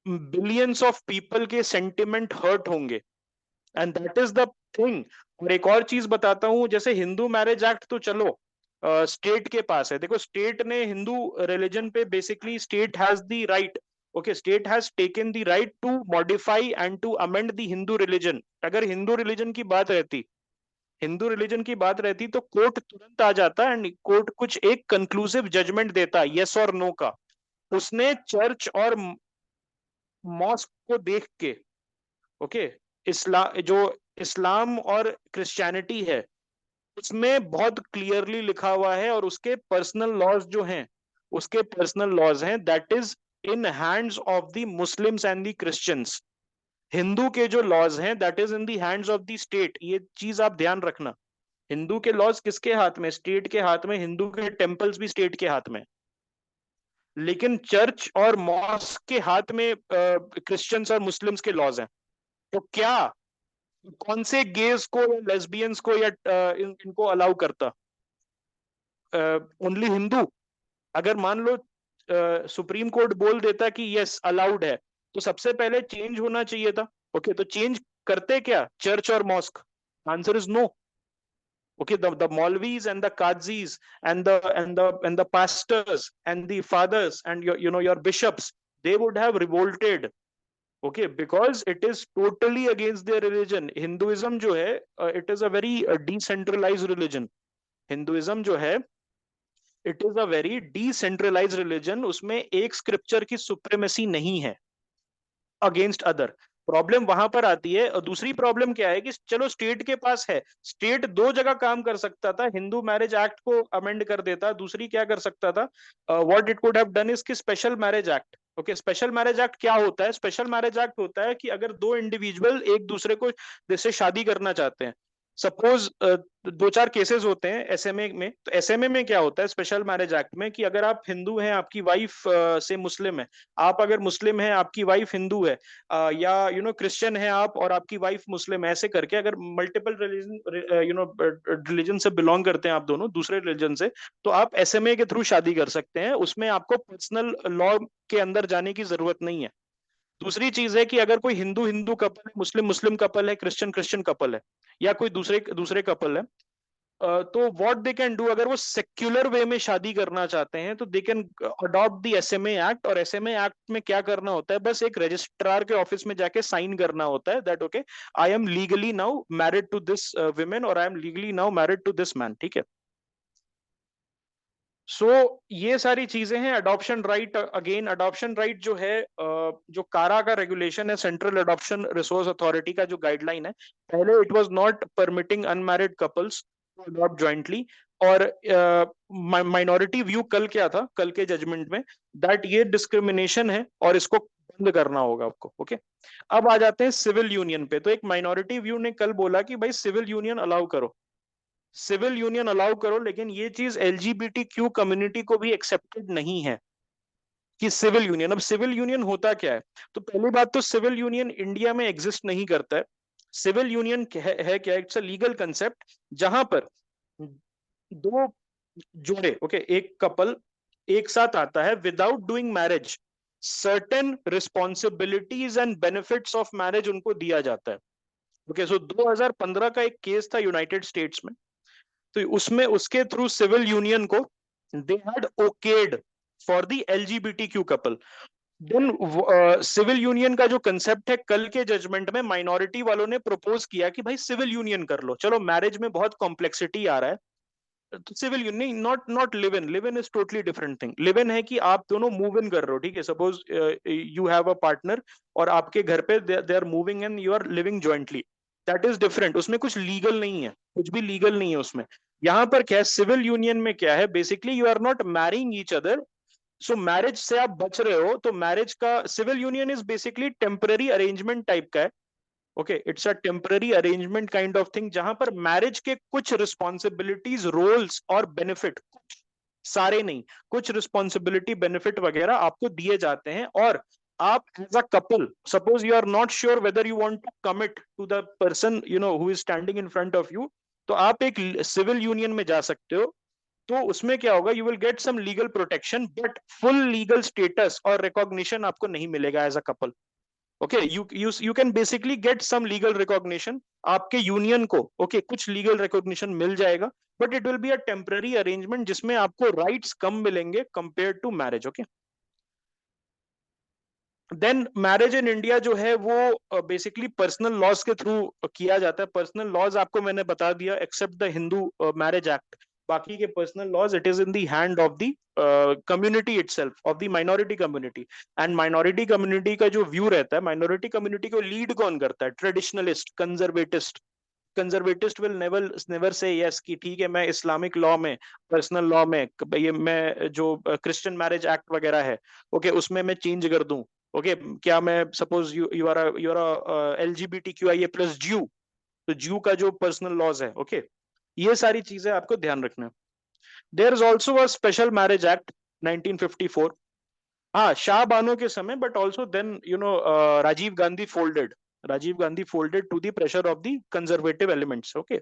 billions of people के सेंटिमेंट हर्ट होंगे and that is the thing. और एक और चीज बताता हूं, जैसे हिंदू मैरिज एक्ट तो चलो स्टेट के पास है, देखो स्टेट ने हिंदू रिलीजन पे basically state has the right, okay state has taken the right to modify and to amend the Hindu religion. अगर हिंदू रिलीजन की बात रहती, हिंदू रिलीजन की बात रहती तो कोर्ट तुरंत आ जाता एंड कोर्ट कुछ एक कंक्लूसिव जजमेंट देता यस और नो का। उसने चर्च और मॉस्क को देख के, ओके इस्लाम और क्रिश्चियनिटी है उसमें बहुत क्लियरली लिखा हुआ है और उसके पर्सनल लॉज जो हैं, उसके पर्सनल लॉज हैं that is in hands of the Muslims and the Christians. Hindu के जो लॉज हैं that is in the hands of the state, ये चीज आप ध्यान रखना। हिंदू के लॉज किसके हाथ में, स्टेट के हाथ में, हिंदू के टेम्पल्स भी स्टेट के हाथ में। लेकिन चर्च और मॉस्क के हाथ में क्रिश्चियंस और मुस्लिम्स के लॉज हैं। तो क्या कौन से गेज को या लेस्बियंस को या इनको अलाउ करता, ओनली हिंदू? अगर मान लो सुप्रीम कोर्ट बोल देता कि यस अलाउड है तो सबसे पहले चेंज होना चाहिए था, ओके तो चेंज करते क्या चर्च और mosque? Answer is no. Okay, the Maulvis and the Qadzis and the pastors and the fathers and your bishops, they would have revolted, okay, because it is totally against their religion। Hinduism जो है it is a very decentralized religion। Hinduism जो है it is a very decentralised religion, उसमें एक scripture की supremacy नहीं है against other. Problem वहां पर आती है। और दूसरी प्रॉब्लम क्या है कि चलो स्टेट के पास है, स्टेट दो जगह काम कर सकता था, हिंदू मैरिज एक्ट को अमेंड कर देता, दूसरी क्या कर सकता था, what it could have done is कि Special marriage Act. Okay, Special marriage Act क्या होता है? स्पेशल मैरिज एक्ट होता है कि अगर दो इंडिविजुअल एक दूसरे को जैसे शादी करना चाहते हैं, सपोज दो चार केसेस होते हैं एसएमए में, तो एसएमए में क्या होता है स्पेशल मैरिज एक्ट में कि अगर आप हिंदू हैं, आपकी वाइफ से मुस्लिम है, आप अगर मुस्लिम हैं, आपकी वाइफ हिंदू है, या क्रिश्चियन है आप और आपकी वाइफ मुस्लिम है, ऐसे करके अगर मल्टीपल रिलीजन रिलीजन से बिलोंग करते हैं आप दोनों दूसरे रिलीजन से, तो आप एसएमए के थ्रू शादी कर सकते हैं। उसमें आपको पर्सनल लॉ के अंदर जाने की जरूरत नहीं है। दूसरी चीज है कि अगर कोई हिंदू हिंदू कपल है, मुस्लिम मुस्लिम कपल है, क्रिश्चियन क्रिश्चियन कपल है, या कोई दूसरे दूसरे कपल है, तो व्हाट दे कैन डू, अगर वो सेक्युलर वे में शादी करना चाहते हैं तो they can adopt the SMA act. और एसएमए एक्ट में क्या करना होता है, बस एक रजिस्ट्रार के ऑफिस में जाके साइन करना होता है that okay, I am legally now married to this women और I am legally now married to this man. ठीक है, सो ये सारी चीजें हैं। Adoption right, again adoption right जो है, जो कारा का रेगुलेशन है, सेंट्रल अडॉप्शन रिसोर्स अथॉरिटी का जो गाइडलाइन है, पहले it was not permitting unmarried couples to adopt jointly. और माइनॉरिटी व्यू कल क्या था, कल के जजमेंट में, दैट ये डिस्क्रिमिनेशन है और इसको बंद करना होगा आपको। ओके, अब आ जाते हैं सिविल यूनियन पे। तो एक माइनॉरिटी व्यू ने कल बोला कि भाई सिविल यूनियन अलाउ करो, सिविल यूनियन अलाउ करो, लेकिन ये चीज एलजीबीटी क्यू कम्युनिटी को भी एक्सेप्टेड नहीं है कि सिविल यूनियन। अब सिविल यूनियन होता क्या है? तो पहली बात तो सिविल यूनियन इंडिया में एग्जिस्ट नहीं करता है। सिविल यूनियन है क्या? इट्स अ लीगल कंसेप्ट जहां पर दो जोड़े, ओके, एक कपल एक साथ आता है without doing marriage, certain responsibilities and benefits of marriage उनको दिया जाता है। ओके, सो 2015 का एक केस था यूनाइटेड स्टेट्स में, तो उसमें उसके थ्रू सिविल यूनियन को they had okayed for the LGBT Q couple. Then civil union का जो कंसेप्ट है, कल के जजमेंट में माइनॉरिटी वालों ने प्रपोज किया कि भाई सिविल यूनियन कर लो। चलो मैरिज में बहुत कॉम्प्लेक्सिटी आ रहा है, तो civil union, not not live in, live in is totally different thing. Live in है कि आप दोनों मूव इन कर रहे हो, ठीक है, suppose you have a partner और आपके घर पे they are moving and you are living jointly, that is different. उसमें कुछ लीगल नहीं है, कुछ भी लीगल नहीं है उसमें। यहाँ पर क्या है, सिविल यूनियन में क्या है, basically you are not marrying each other, so marriage से आप बच रहे हो। तो मैरिज का civil union is basically temporary arrangement type का है। Okay, it's a temporary arrangement kind of thing, जहां पर मैरिज के कुछ रिस्पॉन्सिबिलिटीज, रोल्स और बेनिफिट, सारे नहीं, कुछ रिस्पॉन्सिबिलिटी बेनिफिट वगैरह आपको दिए जाते हैं। और आप as a couple, suppose you are not sure whether you want to commit to the person who is standing in front of you, तो आप एक सिविल यूनियन में जा सकते हो। तो उसमें क्या होगा, you will get some legal protection, but full legal status और रिकॉग्निशन आपको नहीं मिलेगा as a couple. Okay, you can basically get some legal recognition, आपके यूनियन को कुछ लीगल रिकॉग्निशन मिल जाएगा, but it will be a temporary arrangement जिसमें आपको राइट्स कम मिलेंगे compare to marriage. Okay, then marriage in India जो है वो बेसिकली पर्सनल लॉज के थ्रू किया जाता है। पर्सनल लॉज आपको मैंने बता दिया, except the Hindu marriage act, बाकी के personal laws it is in the hand of the community itself, of the minority community. And minority community का जो व्यू रहता है, माइनॉरिटी कम्युनिटी को लीड कौन करता है? Traditionalist, conservatist. Conservatist will never never say yes कि ठीक है मैं इस्लामिक लॉ में, पर्सनल लॉ में, ये मैं जो क्रिश्चियन मैरिज एक्ट वगैरह है, उसमें मैं चेंज कर दूं। क्या मैं suppose you are LGBTQIA plus Jew, तो ज्यू का जो पर्सनल लॉज है, ये सारी चीजें आपको ध्यान रखना है। There is also a special marriage act 1954, हाँ शाह बानो के समय, but also then Rajiv Gandhi folded, Rajiv Gandhi folded to the pressure of the conservative elements. Okay,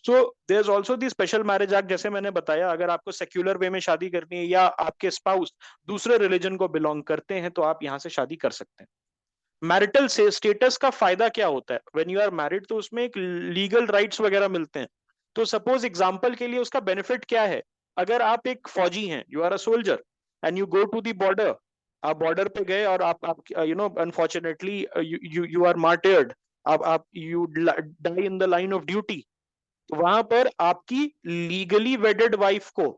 so there is also the special marriage act, जैसे मैंने बताया, अगर आपको सेक्युलर वे में शादी करनी है या आपके स्पाउस दूसरे रिलीजन को बिलोंग करते हैं तो आप यहाँ से शादी कर सकते हैं। मैरिटल से स्टेटस का फायदा क्या होता है? व्हेन यू आर मैरिड तो उसमें एक लीगल राइट्स वगैरह मिलते हैं। तो सपोज एग्जांपल के लिए उसका बेनिफिट क्या है, अगर आप एक फौजी हैं, you are a soldier and you go to the border, आप बॉर्डर पे गए और आप अनफॉर्चुनेटली यू आर मार्टियर्ड, आप you die in the line of duty, तो वहां पर आपकी लीगली वेडेड वाइफ को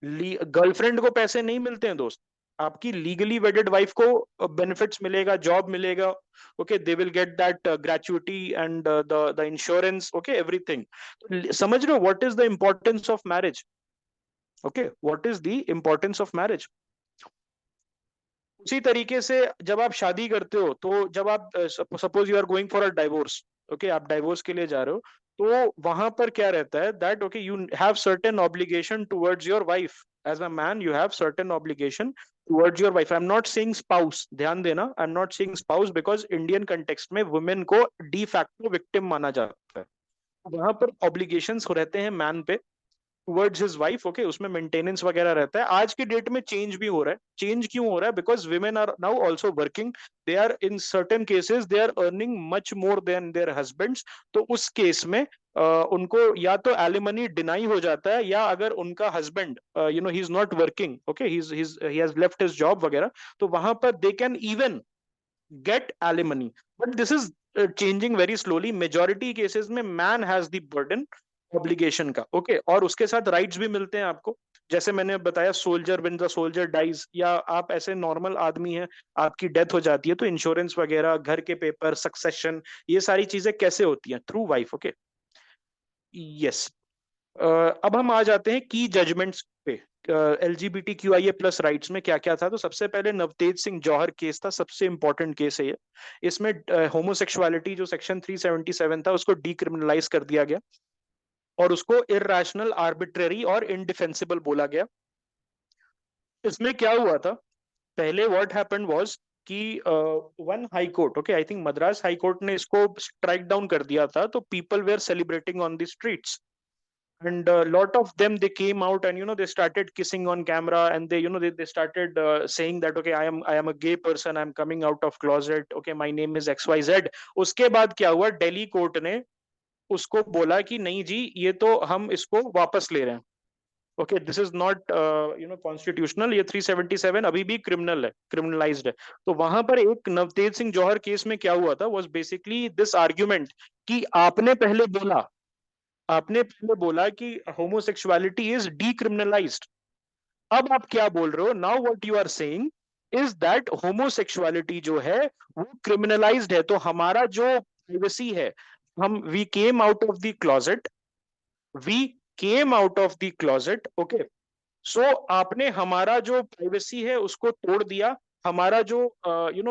गर्लफ्रेंड को पैसे नहीं मिलते हैं दोस्त, आपकी लीगली वेडेड वाइफ को बेनिफिट्स मिलेगा, जॉब मिलेगा, okay, they will get that gratuity and the insurance, okay, everything. समझ रहे हो what is the importance of marriage? Okay, what is the importance of marriage? उसी तरीके से जब आप शादी करते हो, तो जब आप suppose you are going for a divorce, okay, आप डाइवोर्स के लिए जा रहे हो, तो वहां पर क्या रहता है that okay you have certain obligation towards your wife. As a man you have certain obligation towards your wife. I am not saying spouse, ध्यान देना, I am not saying spouse, because Indian context में women को de facto victim माना जाता है। वहां पर obligations रहते हैं मैन पे टुवर्ड्स हिज वाइफ, ओके, उसमें मेंटेनेंस वगैरह रहता है। आज की डेट में चेंज भी हो रहा है। चेंज क्यों हो रहा है? Because women are now also working, they are in certain cases they are earning much more than their husbands. तो उस केस में उनको या तो एलिमनी डिनाई हो जाता है, या अगर उनका husband you know he is not working, okay, he has left his job वगैरह, तो वहां पर they can even get alimony. But this is changing very slowly. Majority cases में man has the burden obligation का, okay, और उसके साथ rights भी मिलते हैं आपको। जैसे मैंने बताया, soldier when the soldier dies, या आप ऐसे नॉर्मल आदमी हैं, आपकी डेथ हो जाती है, तो इंश्योरेंस वगैरह, घर के पेपर, सक्सेशन, ये सारी चीजें कैसे होती हैं? Through wife, okay. यस। अब हम आ जाते हैं की जजमेंट्स पे। LGBT Q I A plus rights में क्या क्या था। तो सबसे पहले नवतेज सिंह जौहर केस था, सबसे इंपॉर्टेंट केस है ये। इसमें होमोसेक्सुअलिटी जो सेक्शन 377 था उसको डीक्रिमिनलाइज कर दिया गया, और उसको इरैशनल, आर्बिट्रेरी और इनडिफेंसिबल बोला गया। इसमें क्या हुआ था? पहले व्हाट हैपेंड वाज कि one high court, okay, I think Madras high court ने इसको स्ट्राइक डाउन कर दिया था। तो people were celebrating on the streets, and a lot of them, they came out and they started kissing on camera, and they started saying that okay, I am a gay person, I'm coming out of closet, okay, my name is XYZ। उसके बाद क्या हुआ? Delhi court ने उसको बोला कि नहीं जी, ये तो हम इसको वापस ले रहे हैं, okay, this is not constitutional, ये 377 अभी भी क्रिमिनल है, क्रिमिनलाइज्ड है। तो वहां पर एक नवतेज सिंह जौहर केस में क्या हुआ था वाज बेसिकली दिस आर्ग्यूमेंट कि आपने पहले बोला कि होमोसेक्सुअलिटी इज डीक्रिमिनलाइज्ड। अब आप क्या बोल रहे हो? Now what you are saying is that homosexuality जो है वो क्रिमिनलाइज्ड है, तो हमारा जो प्राइवेसी है, हम we came out of the closet, okay, so आपने हमारा जो प्राइवेसी है उसको तोड़ दिया। हमारा जो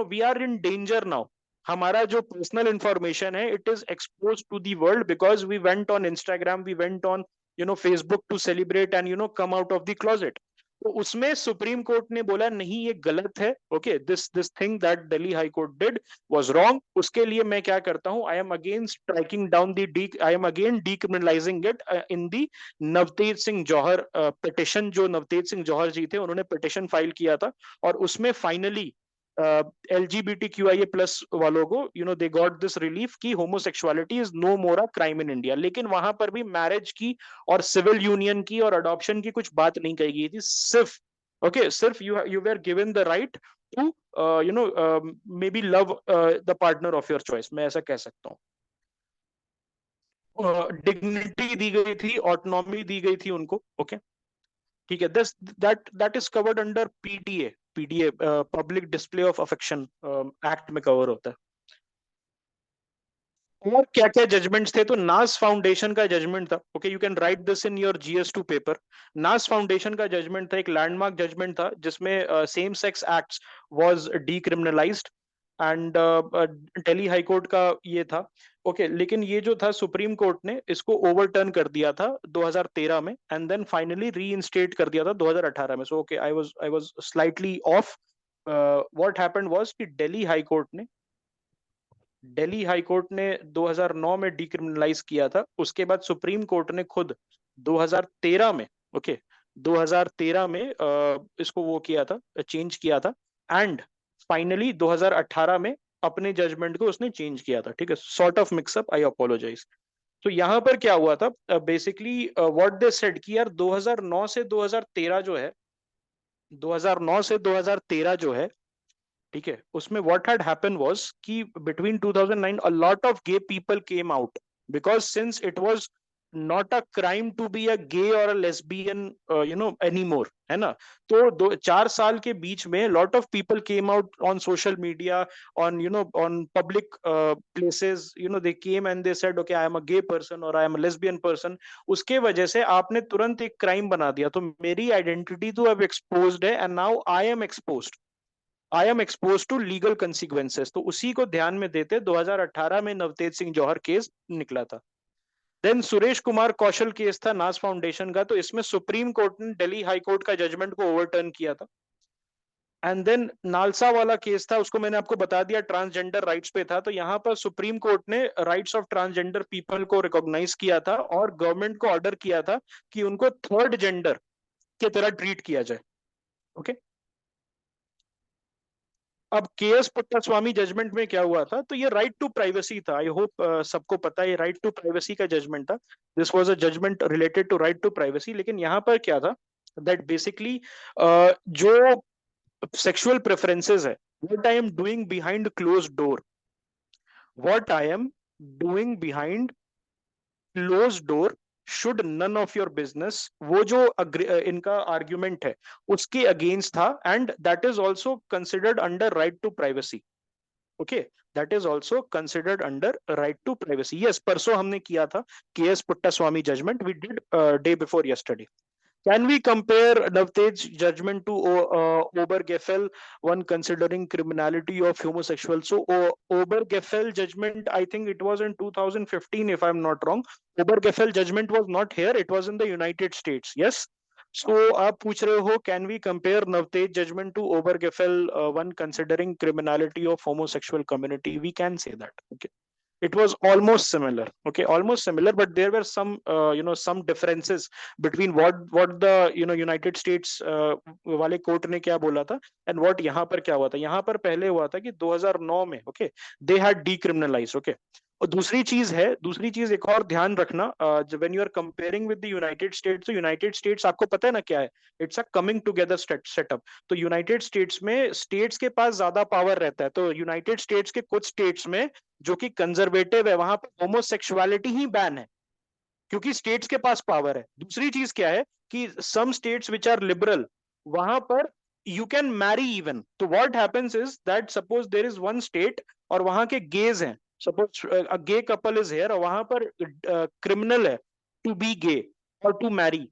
we are in danger now. हमारा जो पर्सनल इंफॉर्मेशन है, it is expose to the world, because we went on Instagram, we went on Facebook to celebrate and come out of the closet. तो उसमें सुप्रीम कोर्ट ने बोला नहीं, ये गलत है, okay, this thing that Delhi High Court did was wrong. उसके लिए मैं क्या करता हूं? I am again striking down the I am again decriminalising it in the Navtej Singh Johar petition. जो नवतेज सिंह जौहर जी थे, उन्होंने पिटिशन फाइल किया था, और उसमें फाइनली LGBTQIA प्लस वालों को दे गॉट दिस रिलीफ कि homosexuality is no more a crime in India. लेकिन वहां पर भी मैरिज की और सिविल यूनियन की और अडॉप्शन की कुछ बात नहीं कही गई थी। सिर्फ सिर्फ you were given the right to may be love the partner of your choice, मैं ऐसा कह सकता हूँ। डिग्निटी दी गई थी, ऑटोनॉमी दी गई थी उनको, ओके, ठीक है। This that is covered under PDA, public display of affection act में कवर होता है। और क्या क्या जजमेंट्स थे? तो नास फाउंडेशन का जजमेंट था, okay, you can write this in your GS2 paper. Naz foundation का जजमेंट था, एक लैंडमार्क जजमेंट था, जिसमें same sex acts was decriminalised, and Delhi High Court का ये था, ओके। लेकिन ये जो था, सुप्रीम कोर्ट ने इसको ओवरटर्न कर दिया था 2013 में, एंड देन फाइनली रीइंस्टेट कर दिया था 2018 में। So okay, I was slightly of. What happened was कि दिल्ली हाई कोर्ट ने 2009 में डिक्रिमिनलाइज किया था। उसके बाद सुप्रीम कोर्ट ने खुद 2013 में, ओके, 2013 में इसको वो किया था, चेंज किया था, एंड फाइनली 2018 में अपने जजमेंट को उसने चेंज किया था, ठीक है। Sort of mix up, I apologise. तो यहाँ पर क्या हुआ था? बेसिकली व्हाट दे सेड कि यार 2009 से 2013 जो है, 2009 से 2013 जो है, ठीक है, उसमें what had happened was कि between 2009 a lot of gay people came out, because since it was not a crime to be a gay or a lesbian anymore, है ना. तो 4 साल के बीच में lot of people came out on social media, on on public places, they came and they said okay, I am a gay person or I am a lesbian person. उसके वजह से आपने तुरंत एक क्राइम बना दिया. तो मेरी आइडेंटिटी तो अब एक्सपोज्ड है, and now I am expose to legal consequences. तो उसी को ध्यान में देते 2018 में नवतेज सिंह जौहर केस निकला था. देन सुरेश कुमार कौशल केस था नास फाउंडेशन का. तो इसमें सुप्रीम कोर्ट ने दिल्ली हाई कोर्ट का जजमेंट को ओवरटर्न किया था. एंड देन नालसा वाला केस था, उसको मैंने आपको बता दिया ट्रांसजेंडर राइट्स पे था. तो यहाँ पर सुप्रीम कोर्ट ने राइट्स ऑफ ट्रांसजेंडर पीपल को रिकॉग्नाइज किया था और गवर्नमेंट को ऑर्डर किया था कि उनको थर्ड जेंडर की तरह ट्रीट किया जाए. ओके. अब केएस पुट्टास्वामी जजमेंट में क्या हुआ था, तो ये राइट टू प्राइवेसी था. आई होप सबको पता है, ये राइट टू प्राइवेसी का जजमेंट था. This was a judgement related to right to privacy. लेकिन यहाँ पर क्या था, दैट बेसिकली जो सेक्सुअल प्रेफरेंसेस है, what I am doing behind closed door, what I am doing behind closed door should none of your business, वो जो इनका आर्ग्यूमेंट है उसके अगेंस्ट था. And that is also considered under right to privacy. Okay, that is also considered under right to privacy. Yes, परसों हमने किया था K S Puttaswamy judgement, we did day before yesterday. Can we compare Navtej's judgment to Obergefell, one considering criminality of homosexuals? So Obergefell judgment, I think it was in 2015, if I'm not wrong. Obergefell judgment was not here; it was in the United States. Yes. So आप पूछ रहे हो, can we compare Navtej judgment to Obergefell, one considering criminality of homosexual community? We can say that. Okay. It was almost similar. Okay, almost similar, but there were some some differences between what the United States वाले court ने क्या बोला था and what यहाँ पर क्या हुआ था. यहाँ पर पहले हुआ था कि 2009 में okay they had decriminalized. Okay. और दूसरी चीज एक और ध्यान रखना, when you are comparing with the United States, तो यूनाइटेड स्टेट्स आपको पता है ना क्या है, it's a coming together setup. तो यूनाइटेड स्टेट्स में स्टेट्स के पास ज्यादा पावर रहता है. तो यूनाइटेड स्टेट्स के कुछ स्टेट्स में जो कि कंजर्वेटिव है, वहां पर होमोसेक्सुअलिटी ही बैन है, क्योंकि स्टेट्स के पास पावर है. दूसरी चीज क्या है कि some states which are liberal, वहां पर यू कैन मैरी इवन. तो what happens is that suppose there is one state और वहां के गेज हैं, suppose a gay couple is here और वहां पर क्रिमिनल है टू बी गे और to marry.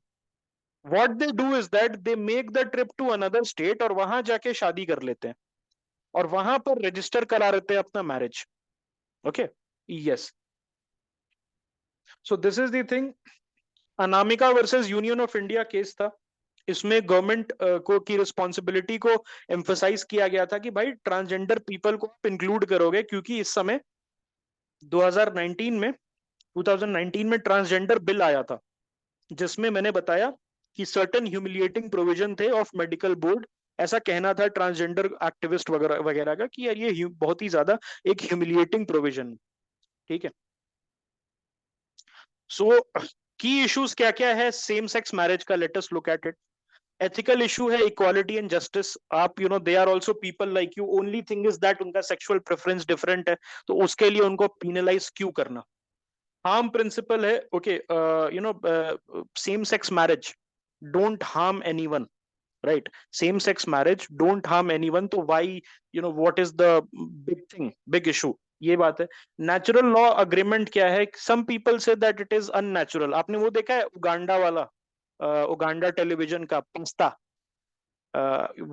What they do is that they make the trip to another state और वहां जाके शादी कर लेते हैं और वहां पर रजिस्टर करा लेते हैं अपना marriage. Okay. Yes. So this is the thing. Anamika versus union of India case था. इसमें गवर्नमेंट को की रिस्पॉन्सिबिलिटी को एम्फसाइज किया गया था कि भाई ट्रांसजेंडर पीपल को आप इंक्लूड करोगे, क्योंकि इस समय 2019 में ट्रांसजेंडर बिल आया था जिसमें मैंने बताया कि सर्टेन ह्यूमिलिएटिंग प्रोविजन थे ऑफ मेडिकल बोर्ड. ऐसा कहना था ट्रांसजेंडर एक्टिविस्ट वगैरह वगैरह का कि यार ये बहुत ही ज्यादा एक ह्यूमिलिएटिंग प्रोविजन. ठीक है. सो की इश्यूज क्या क्या है सेम सेक्स मैरिज का, let us look at it. Ethical issue है इक्वालिटी एंड जस्टिस. आप they are also people like you, only thing is that उनका सेक्सुअल प्रेफरेंस डिफरेंट है, तो उसके लिए उनको पीनलाइज क्यों करना. हार्म प्रिंसिपल है. Okay, same sex marriage don't harm anyone, right. Same sex marriage don't harm anyone. तो why what is the big thing, big issue, ये बात है. नेचुरल लॉ अग्रीमेंट क्या है, some people say that it is unnatural. आपने वो देखा है उगांडा वाला, उगांडा टेलीविजन का पास्ता,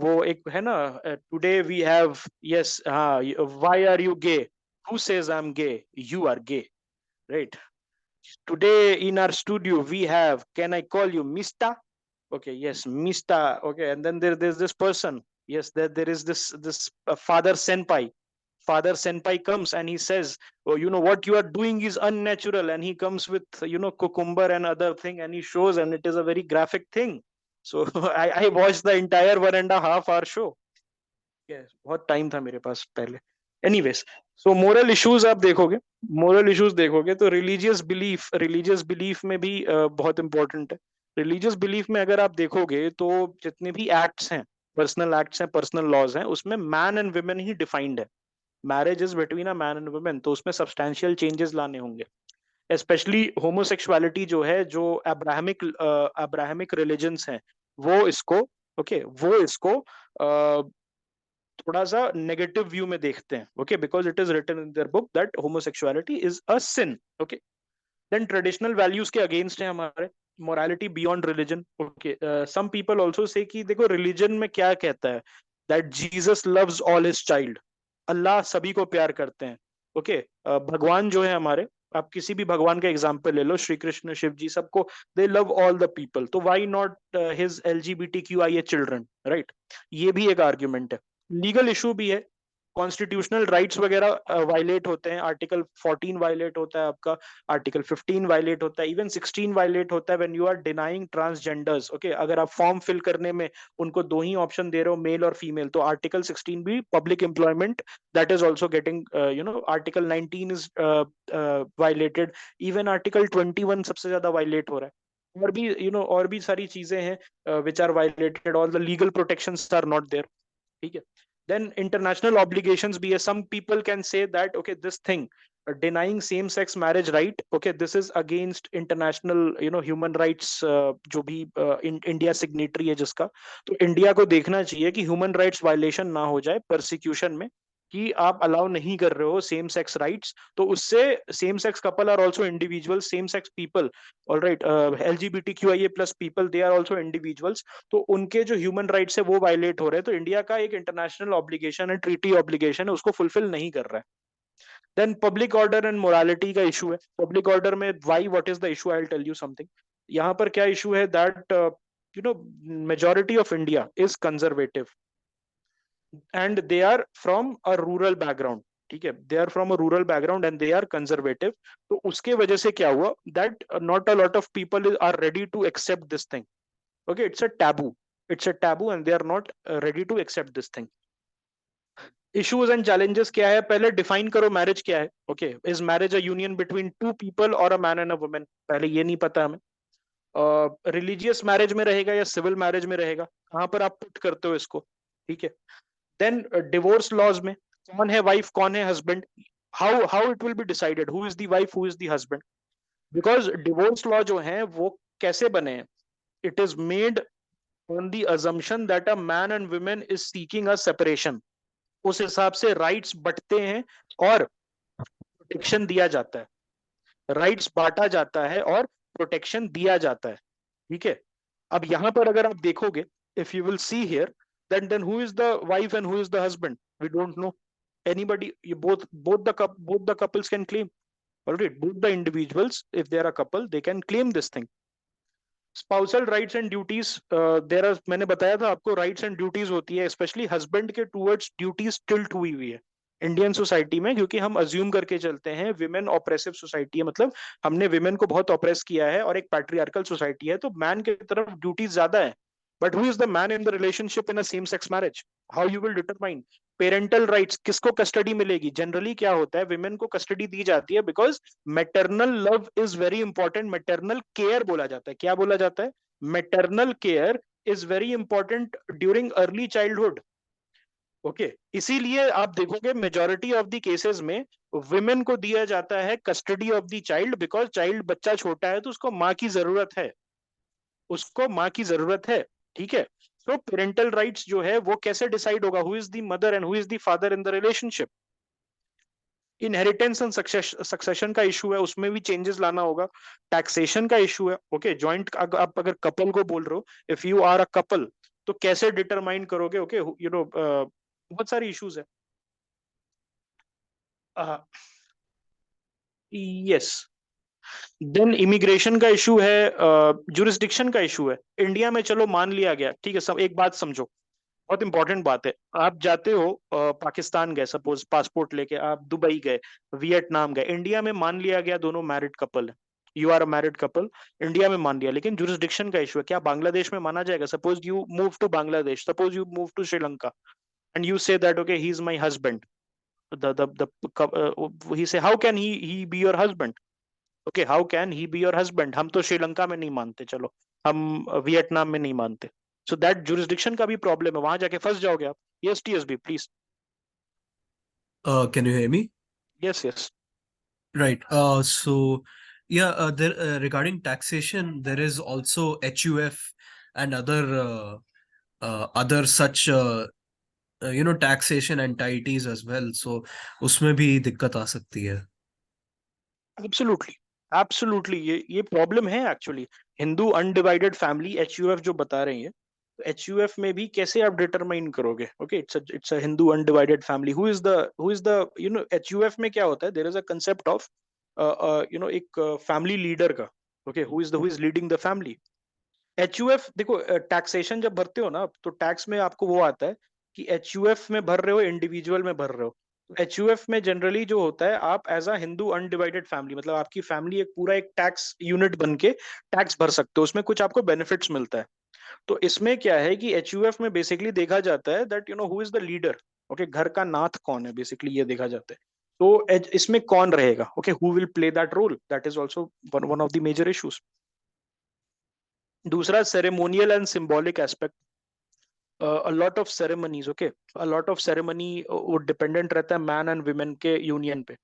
वो एक है ना, टुडे वी हैव, यस, हाँ, why are you gay, who says I am gay, you are gay, right. Today in our studio we have, can I call you mister, okay, yes, Mista, okay. And then there's this person, yes, there is this father senpai comes and he says, oh, what you are doing is unnatural, and he comes with cucumber and other thing and he shows, and it is a very graphic thing. So I watched the entire 1.5 hour show. yes, बहुत time था मेरे पास पहले. Anyways, सो moral issues आप देखोगे तो religious belief में भी बहुत इंपॉर्टेंट है. रिलीजियस बिलीफ में अगर आप देखोगे तो जितने भी एक्ट्स हैं, पर्सनल लॉज हैं, उसमें मैन एंड वुमेन ही डिफाइंड है. Marriage is between a man and women, तो उसमें सब्सटैंशियल चेंजेस लाने होंगे. स्पेशली होमोसेक्सुअलिटी जो है, जो अब्राहमिक रिलीजन्स हैं, वो इसको वो इसको थोड़ा सा नेगेटिव व्यू में देखते हैं, okay, because it is written in their book that homosexuality is a sin, okay. Then traditional values के अगेंस्ट है हमारे morality beyond religion, okay. Some people also say कि देखो रिलीजन में क्या कहता है, that Jesus loves all his child, Allah सभी को प्यार करते हैं, ओके। भगवान जो है हमारे, आप किसी भी भगवान का एग्जाम्पल ले लो, श्री कृष्ण, शिव जी, सबको they love all the people, तो why not his LGBTQIA children, right? ये भी एक आर्ग्यूमेंट है। लीगल इशू भी है, कॉन्स्टिट्यूशनल राइट्स वगैरह वायलेट होते हैं, आर्टिकल 14 वायलेट होता है आपका, आर्टिकल 15 वायलेट होता है, इवन 16 वायलेट होता है when you are denying transgenders, okay. अगर आप फॉर्म फिल करने में उनको दो ही ऑप्शन दे रहे हो, मेल और फीमेल, तो आर्टिकल 16 भी public employment, that is also getting article 19 is violated, even article 21 सबसे ज्यादा वायलेट हो रहा है, और भी और भी सारी चीजें हैं which are violated, all the legal protections are not there, ठीक है। Then international obligations भी है, some people can say that okay this thing, denying same sex marriage right, okay, this is against international human rights, जो भी India signatory है जिसका, तो India को देखना चाहिए कि ह्यूमन राइट्स वायलेशन ना हो जाए परसिक्यूशन में, कि आप अलाउ नहीं कर रहे हो सेम सेक्स राइट्स, तो उससे same sex couple are also individual, same sex people, alright, LGBTQIA plus people, they are also individuals, तो उनके जो ह्यूमन राइट्स है वो वायलेट हो रहे हैं, तो इंडिया का एक इंटरनेशनल ऑब्लिगेशन है, ट्रीटी ऑब्लिगेशन है, उसको फुलफिल नहीं कर रहा है। Then public order and morality का इशू है, पब्लिक ऑर्डर में why, what is the issue, I will tell you something. यहाँ पर क्या इशू है, that majority of India is conservative and they are from a rural background, ठीक है, they are from a rural background and they are conservative, तो उसके वजह से क्या हुआ, that not a lot of people are ready to accept this thing, okay, it's a taboo and they are not ready to accept this thing. Issues and challenges क्या है, पहले define करो मैरिज क्या है, okay, is marriage a union between two people और a man and a women, पहले ये नहीं पता हमें। रिलीजियस मैरिज में रहेगा या सिविल मैरिज में रहेगा, कहाँ पर आप पुट करते हो इसको, ठीक है। देन डिवोर्स लॉज में कौन है वाइफ, कौन है husband, how it will be decided who is the wife, who is the husband, because divorce law जो है वो कैसे बने हैं, it is made on the assumption that a man and woman is seeking a separation, उस हिसाब से rights बंटते हैं और प्रोटेक्शन दिया जाता है, राइट्स बांटा जाता है और प्रोटेक्शन दिया जाता है, ठीक है। अब यहां पर अगर आप देखोगे, if you will see here, then who is the wife and who is the husband, we don't know anybody, both the couples can claim, all right, both the individuals, if they are a couple, they can claim this thing. Spousal rights and duties, there are, मैंने बताया था आपको, rights and duties होती है, specially husband के towards duties tilt हुई है Indian society में, क्योंकि हम अज्यूम करके चलते हैं विमेन ऑप्रेसिव सोसाइटी है, मतलब हमने विमेन को बहुत ऑप्रेस किया है और एक पैट्रियार्कल सोसाइटी है, तो मैन की तरफ ड्यूटीज ज्यादा है। But who is the man in the relationship in a same sex marriage, how you will determine parental rights, किसको कस्टडी मिलेगी, जनरली क्या होता है, विमेन को कस्टडी दी जाती है, because maternal love is very important, maternal care बोला जाता है, क्या बोला जाता है, maternal care is very important during early childhood, okay. इसीलिए आप देखोगे मेजॉरिटी ऑफ द केसेस में विमेन को दिया जाता है custody of the child, because child, बच्चा छोटा है तो उसको माँ की जरूरत है, उसको माँ की जरूरत है, ठीक है। तो पेरेंटल राइट्स जो है वो कैसे डिसाइड होगा, who is the mother and who is the father in the relationship. Inheritance and succession का इशू है, उसमें भी चेंजेस लाना होगा। टैक्सेशन का इशू है, ओके, जॉइंट, आप अगर कपल को बोल रहे हो, if you are a couple, तो कैसे डिटरमाइन करोगे, ओके, बहुत सारी इश्यूज है। यस, देन इमिग्रेशन का इशू है, जुरिस्डिक्शन का इशू है। इंडिया में चलो मान लिया गया, ठीक है, सब एक बात समझो, बहुत इंपॉर्टेंट बात है, आप जाते हो पाकिस्तान गए, सपोज पासपोर्ट लेके आप दुबई गए, वियतनाम गए, इंडिया में मान लिया गया दोनों मैरिड कपल है, you are a married couple, India में मान लिया, लेकिन जुरिस्डिक्शन का इशू है, क्या बांग्लादेश में माना जाएगा, suppose you move to Bangladesh, suppose you move to Sri Lanka and you say that okay he is my husband, he say how can he be your husband, okay, how can he be your husband, हम तो श्रीलंका में नहीं मानते, चलो हम Vietnam में नहीं मानते, so that jurisdiction का भी प्रॉब्लम है, वहां जाके फंस जाओगे आप। yes TSB please। Can you hear me? yes yes। Right. So There regarding taxation, there is also HUF and other such taxation entities as well. So उसमें भी दिक्कत आ सकती है. एब्सोल्युटली, एब्सोल्युटली, ये प्रॉब्लम है actually. Hindu undivided family HUF जो बता रही है, तो एचयूएफ में भी कैसे आप डिटरमाइन करोगे? Okay, it's a Hindu undivided family. Who is the HUF में क्या होता है? There is a concept of एक फैमिली लीडर का. Okay, who is leading the family. HUF देखो, टैक्सेशन जब भरते हो ना, तो टैक्स में आपको वो आता है कि एचयूएफ में भर रहे हो, इंडिविजुअल में भर रहे हो. एचयूएफ में जनरली जो होता है, आप as a Hindu undivided family, मतलब आपकी फैमिली एक पूरा एक टैक्स यूनिट बन के टैक्स भर सकते हो, उसमें कुछ आपको बेनिफिट्स मिलता है. तो इसमें क्या है कि एचयूएफ में बेसिकली देखा जाता है that who is the leader. Okay, घर का नाथ कौन है, बेसिकली ये देखा जाता है. तो इसमें कौन रहेगा? Okay, who will play that role? That is also one of the major issues. दूसरा, ceremonial and symbolic aspect. a lot of ceremonies, okay, a lot of ceremony वो dependent रहता है मैन एंड women के union पे,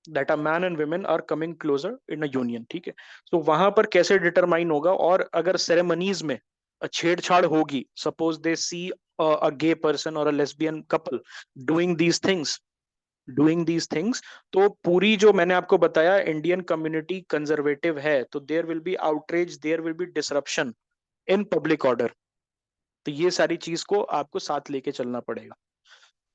that a man and women are coming closer in a union. ठीक है, तो वहां पर कैसे डिटरमाइन होगा? और अगर सेरेमनीज में छेड़छाड़ होगी, suppose they see a gay person or a lesbian couple doing these things, तो पूरी जो मैंने आपको बताया, इंडियन कम्युनिटी कंजर्वेटिव है, तो there will be outrage, there will be disruption in public order. तो ये सारी चीज को आपको साथ लेके चलना पड़ेगा.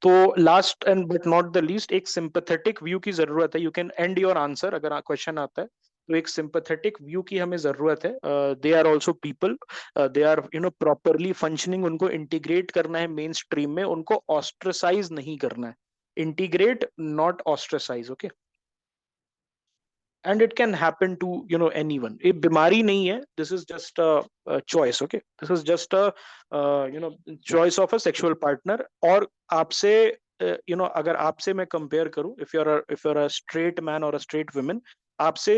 तो last and but not the least, एक सिंपैथेटिक व्यू की जरूरत है. You can and your answer अगर क्वेश्चन आता है, तो एक सिंपैथेटिक व्यू की हमें जरूरत है. They are also people, they are properly functioning. उनको इंटीग्रेट करना है मेन स्ट्रीम में, उनको ऑस्ट्रेसाइज नहीं करना है. Integrate, not ostracise. Okay, and it can happen to anyone. ये बीमारी नहीं है, this is just a choice. Okay, this is just a choice of a sexual partner. और आपसे अगर आपसे मैं कंपेयर करूं, if you're a straight man or a straight woman, आपसे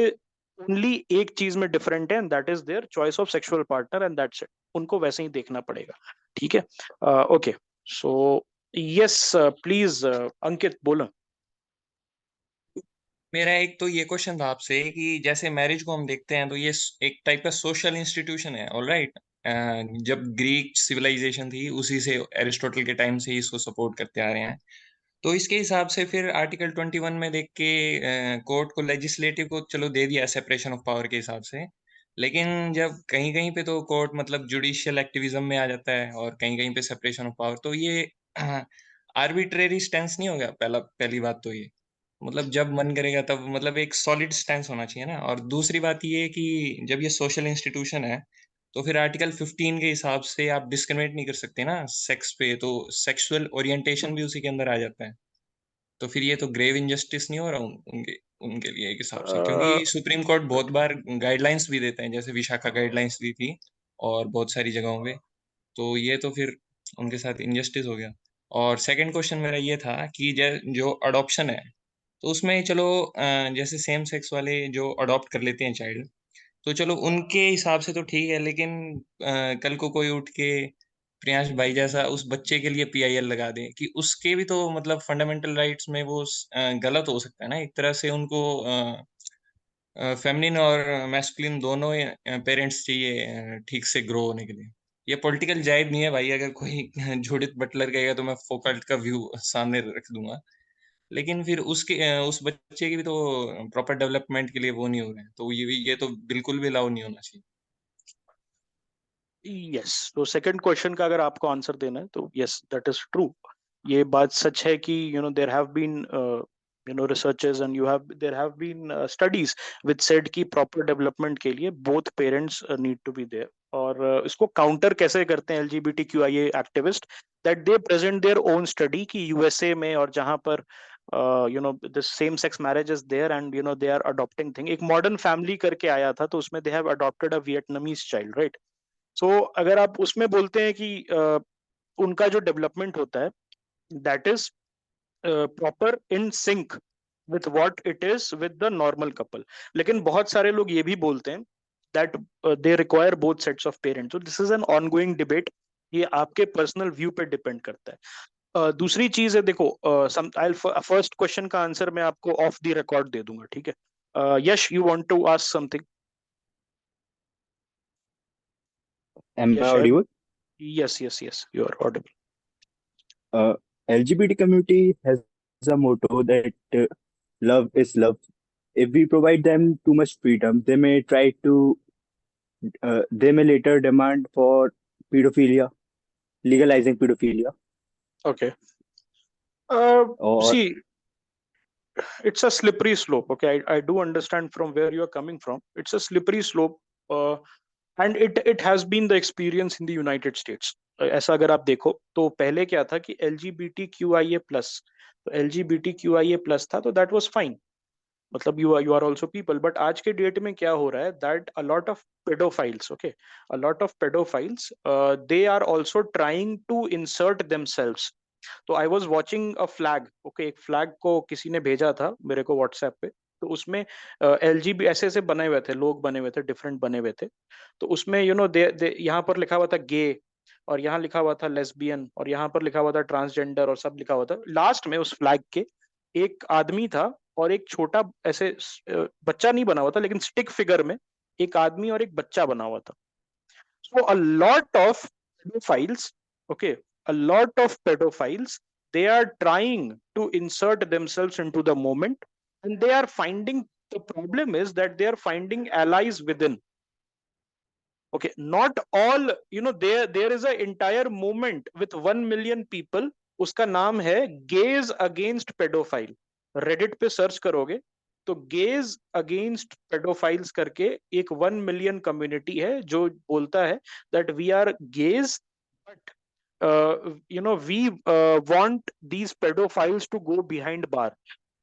ओनली एक चीज में डिफरेंट है, and that is their choice of sexual partner, and that's it. उनको वैसे ही देखना पड़ेगा. ठीक है, ओके. सो यस, प्लीज अंकित बोलो. मेरा एक तो ये क्वेश्चन था आपसे कि जैसे मैरिज को हम देखते हैं तो ये एक टाइप का सोशल इंस्टीट्यूशन है, ऑलराइट. जब ग्रीक सिविलाइजेशन थी उसी से, एरिस्टोटल के टाइम से ही इसको सपोर्ट करते आ रहे हैं. तो इसके हिसाब से फिर आर्टिकल 21 में देख के कोर्ट को, लेजिस्लेटिव को चलो दे दिया सेपरेशन ऑफ पावर के हिसाब से. लेकिन जब कहीं कहीं पे तो कोर्ट मतलब जुडिशियल एक्टिविज्म में आ जाता है और कहीं कहीं पे सेपरेशन ऑफ पावर. तो ये आर्बिट्रेरी स्टैंस नहीं हो गया? पहली बात तो ये, मतलब जब मन करेगा तब, मतलब एक सॉलिड स्टैंस होना चाहिए ना. और दूसरी बात ये कि जब ये सोशल इंस्टीट्यूशन है तो फिर आर्टिकल 15 के हिसाब से आप डिस्क्रिमिनेट नहीं कर सकते ना सेक्स पे, तो सेक्सुअल ओरिएंटेशन भी उसी के अंदर आ जाता है. तो फिर ये तो ग्रेव इनजस्टिस नहीं हो रहा उनके उनके लिए एक हिसाब से? क्योंकि सुप्रीम कोर्ट बहुत बार गाइडलाइंस भी देते हैं, जैसे विशाखा गाइडलाइंस दी थी और बहुत सारी जगहों पे. तो ये तो फिर उनके साथ इनजस्टिस हो गया. और सेकंड क्वेश्चन मेरा ये था कि जो अडॉप्शन है, तो उसमें चलो जैसे सेम सेक्स वाले जो अडॉप्ट कर लेते हैं चाइल्ड, तो चलो उनके हिसाब से तो ठीक है. लेकिन कल को कोई उठ के प्रियांश भाई जैसा उस बच्चे के लिए पीआईएल लगा दे, कि उसके भी तो मतलब फंडामेंटल राइट्स में वो गलत हो सकता है ना एक तरह से. उनको फेमिनिन और मैस्कुलिन दोनों पेरेंट्स चाहिए ठीक से ग्रो होने के लिए. ये पॉलिटिकल जाइब नहीं है भाई. अगर कोई जूडिथ बटलर कहेगा तो मैं फोकल्ट का व्यू सामने रख दूंगा. लेकिन फिर उस बच्चे की भी तो प्रॉपर डेवलपमेंट के लिए वो नहीं हो रहे हैं. तो ये तो बिल्कुल भी अलाउ नहीं होना चाहिए. यस, तो सेकंड क्वेश्चन का अगर आपको आंसर देना है, तो यस, दैट इज ट्रू. ये बात सच है कि there have been researches and there have been studies which said कि proper development के लिए both parents need to be there. और इसको काउंटर कैसे करते हैं LGBTQIA activist? that they present their own study कि USA में और जहां पर the same sex marriage is there and they are adopting thing. एक modern family करके आया था, तो उसमें they have adopted a Vietnamese child, right? सो अगर आप उसमें बोलते हैं कि उनका जो डेवलपमेंट होता है, that is proper in sync with what it is with the normal couple. लेकिन बहुत सारे लोग ये भी बोलते हैं that they require both sets of parents. This is an ongoing debate. ये आपके पर्सनल व्यू पे डिपेंड करता है. दूसरी चीज है, देखो, फर्स्ट क्वेश्चन का आंसर मैं आपको ऑफ द रिकॉर्ड दे दूंगा, ठीक है? Yash, you want to ask something? Am I Yash, audible? yes, you are audible. Uh, LGBT community has a motto that love is love. If we provide them too much freedom, they may later demand for pedophilia, legalizing pedophilia, Okay. or See, it's a slippery slope. Okay, I do understand from where you are coming from. It's a slippery slope, and it has been the experience in the United States. ऐसा अगर आप देखो तो पहले क्या था कि LGBTQIA+, तो LGBTQIA+ था तो दैट वाज फाइन, मतलब you are also people. But आज के डेट में क्या हो रहा है, that a lot of pedophiles, okay, a lot of pedophiles, they are also trying to insert themselves. तो I was watching a flag, okay, एक फ्लैग को किसी ने भेजा था मेरे को व्हाट्सएप पे, तो उसमें LGB ऐसे ऐसे बने हुए थे, लोग बने हुए थे, डिफरेंट बने हुए थे। तो उसमें दे यहाँ पर लिखा हुआ था गे, और यहाँ लिखा हुआ था लेस्बियन, और यहाँ पर लिखा हुआ था ट्रांसजेंडर, और सब लिखा हुआ था। लास्ट में उस फ्लैग के एक आदमी था और एक छोटा ऐसे बच्चा नहीं बना हुआ था, लेकिन स्टिक फिगर में एक आदमी और एक बच्चा बना हुआ था। So a lot of pedophiles, okay, a lot of pedophiles, they are trying to insert themselves into the moment, and they are finding, the problem is that they are finding allies within. Okay, not all, there is an entire movement with 1 million people. उसका नाम है gauge against paedophile. Reddit पे search करोगे तो gauge against paedophiles करके एक 1 million community है जो बोलता है that we are gays, but we want these paedophiles to go behind bar.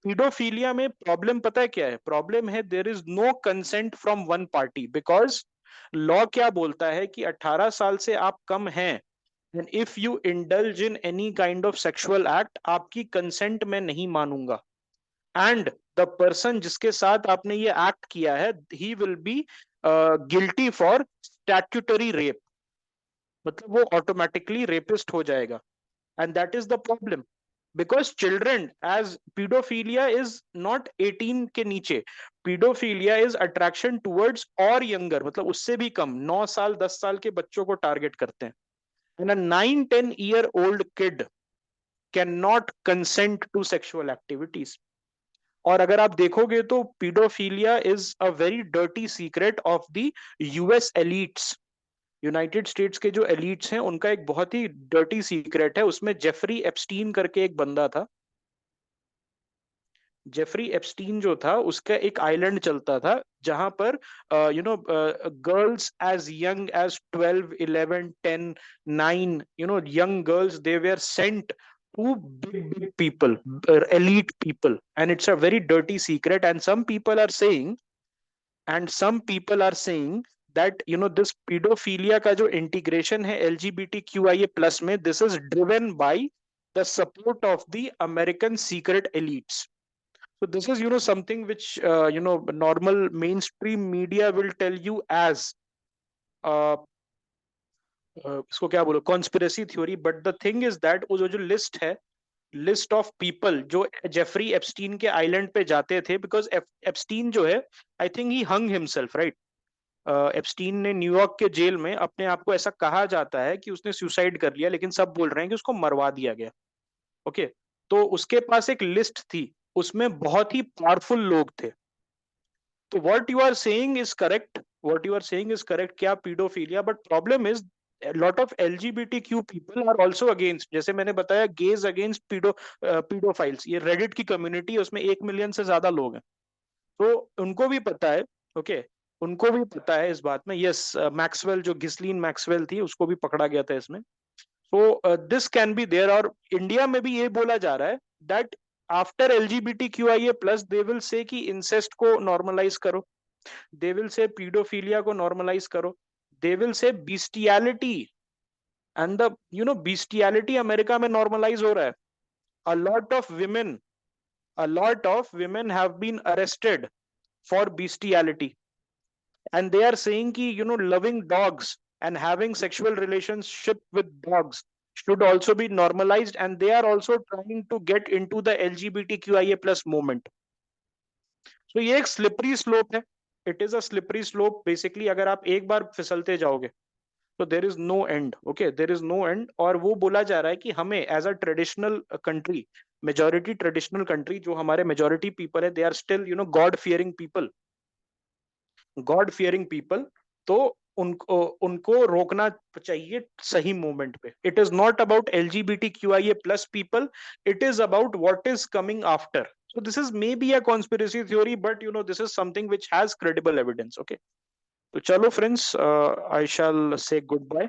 Paedophilia में प्रॉब्लम पता है क्या है? प्रॉब्लम है there is no consent from one party, because law क्या बोलता है कि 18 साल से आप कम हैं, and if you indulge in any kind of sexual act, आपकी कंसेंट में नहीं मानूंगा, एंड द पर्सन जिसके साथ आपने ये एक्ट किया है, he will be guilty for statutory rape, मतलब वो ऑटोमेटिकली रेपिस्ट हो जाएगा। And that is the problem, because children, as pedophilia is not 18 के नीचे, pedophilia is attraction towards और younger, मतलब उससे भी कम, 9 साल 10 साल के बच्चों को टारगेट करते हैं। and a 9-10 year old kid cannot consent to sexual activities. और अगर आप देखोगे तो pedophilia is a very dirty secret of the US elites. United states के जो एलिट्स हैं उनका एक बहुत ही डर्टी सीक्रेट है। उसमें जेफरी एप्स्टीन करके एक बंदा था। जेफरी एप्स्टीन जो था उसका एक आइलैंड चलता था जहां पर girls as young age 12, 11, 10, 9, young girls, they were sent to big people, elite people, and it's a very dirty secret. And some people are saying that this pedophilia का जो integration है LGBTQIA+ में, this is driven by the support of the American secret elites. So this is something which normal mainstream media will tell you as इसको क्या बोलो, conspiracy theory, but the thing is that वो जो list है, list of people जो Jeffrey Epstein के island पे जाते थे, बिकॉज एप्स्टीन जो है, I think he hung himself, right? Epstein ने न्यूयॉर्क के जेल में अपने आप को, ऐसा कहा जाता है कि उसने सुसाइड कर लिया, लेकिन सब बोल रहे हैं कि उसको मरवा दिया गया। ओके, तो उसके पास एक लिस्ट थी, उसमें बहुत ही पावरफुल लोग थे। तो what you are saying is correct, क्या paedophilia, but problem is lot of LGBTQ people are also against, जैसे मैंने बताया, गेज अगेंस्ट पीडोफाइल्स। ये रेडिट की कम्युनिटी है, उसमें 1 मिलियन से ज्यादा लोग हैं, तो उनको भी पता है, ओके, उनको भी पता है इस बात में। यस, मैक्सवेल, जो घिसलीन मैक्सवेल थी, उसको भी पकड़ा गया था इसमें। So this can be there, और इंडिया में भी ये बोला जा रहा है that after LGBTQIA+, they will say कि इंसेस्ट को नॉर्मलाइज करो, दे विल से पीडोफिलिया को नॉर्मलाइज करो, they will say bestiality, and the bestiality America में नॉर्मलाइज हो रहा है। a lot of women have been arrested for bestiality, and they are saying ki loving dogs and having sexual relationship with dogs should also be normalized, and they are also trying to get into the LGBTQIA+ movement. So ये एक slippery slope है, it is a slippery slope basically. अगर आप एक बार फिसलते जाओगे तो there is no end, okay, there is no end. और वो बोला जा रहा है कि हमें as a traditional country, majority traditional country, जो हमारे मेजोरिटी पीपल है, they are still you know God fearing people, God fearing people. तो उनको रोकना चाहिए सही मोमेंट पे। It is not about LGBTQIA plus people, it is about what is coming after. So this is maybe a conspiracy theory, but you know this is something which has credible evidence. Okay, तो चलो friends, I shall say goodbye.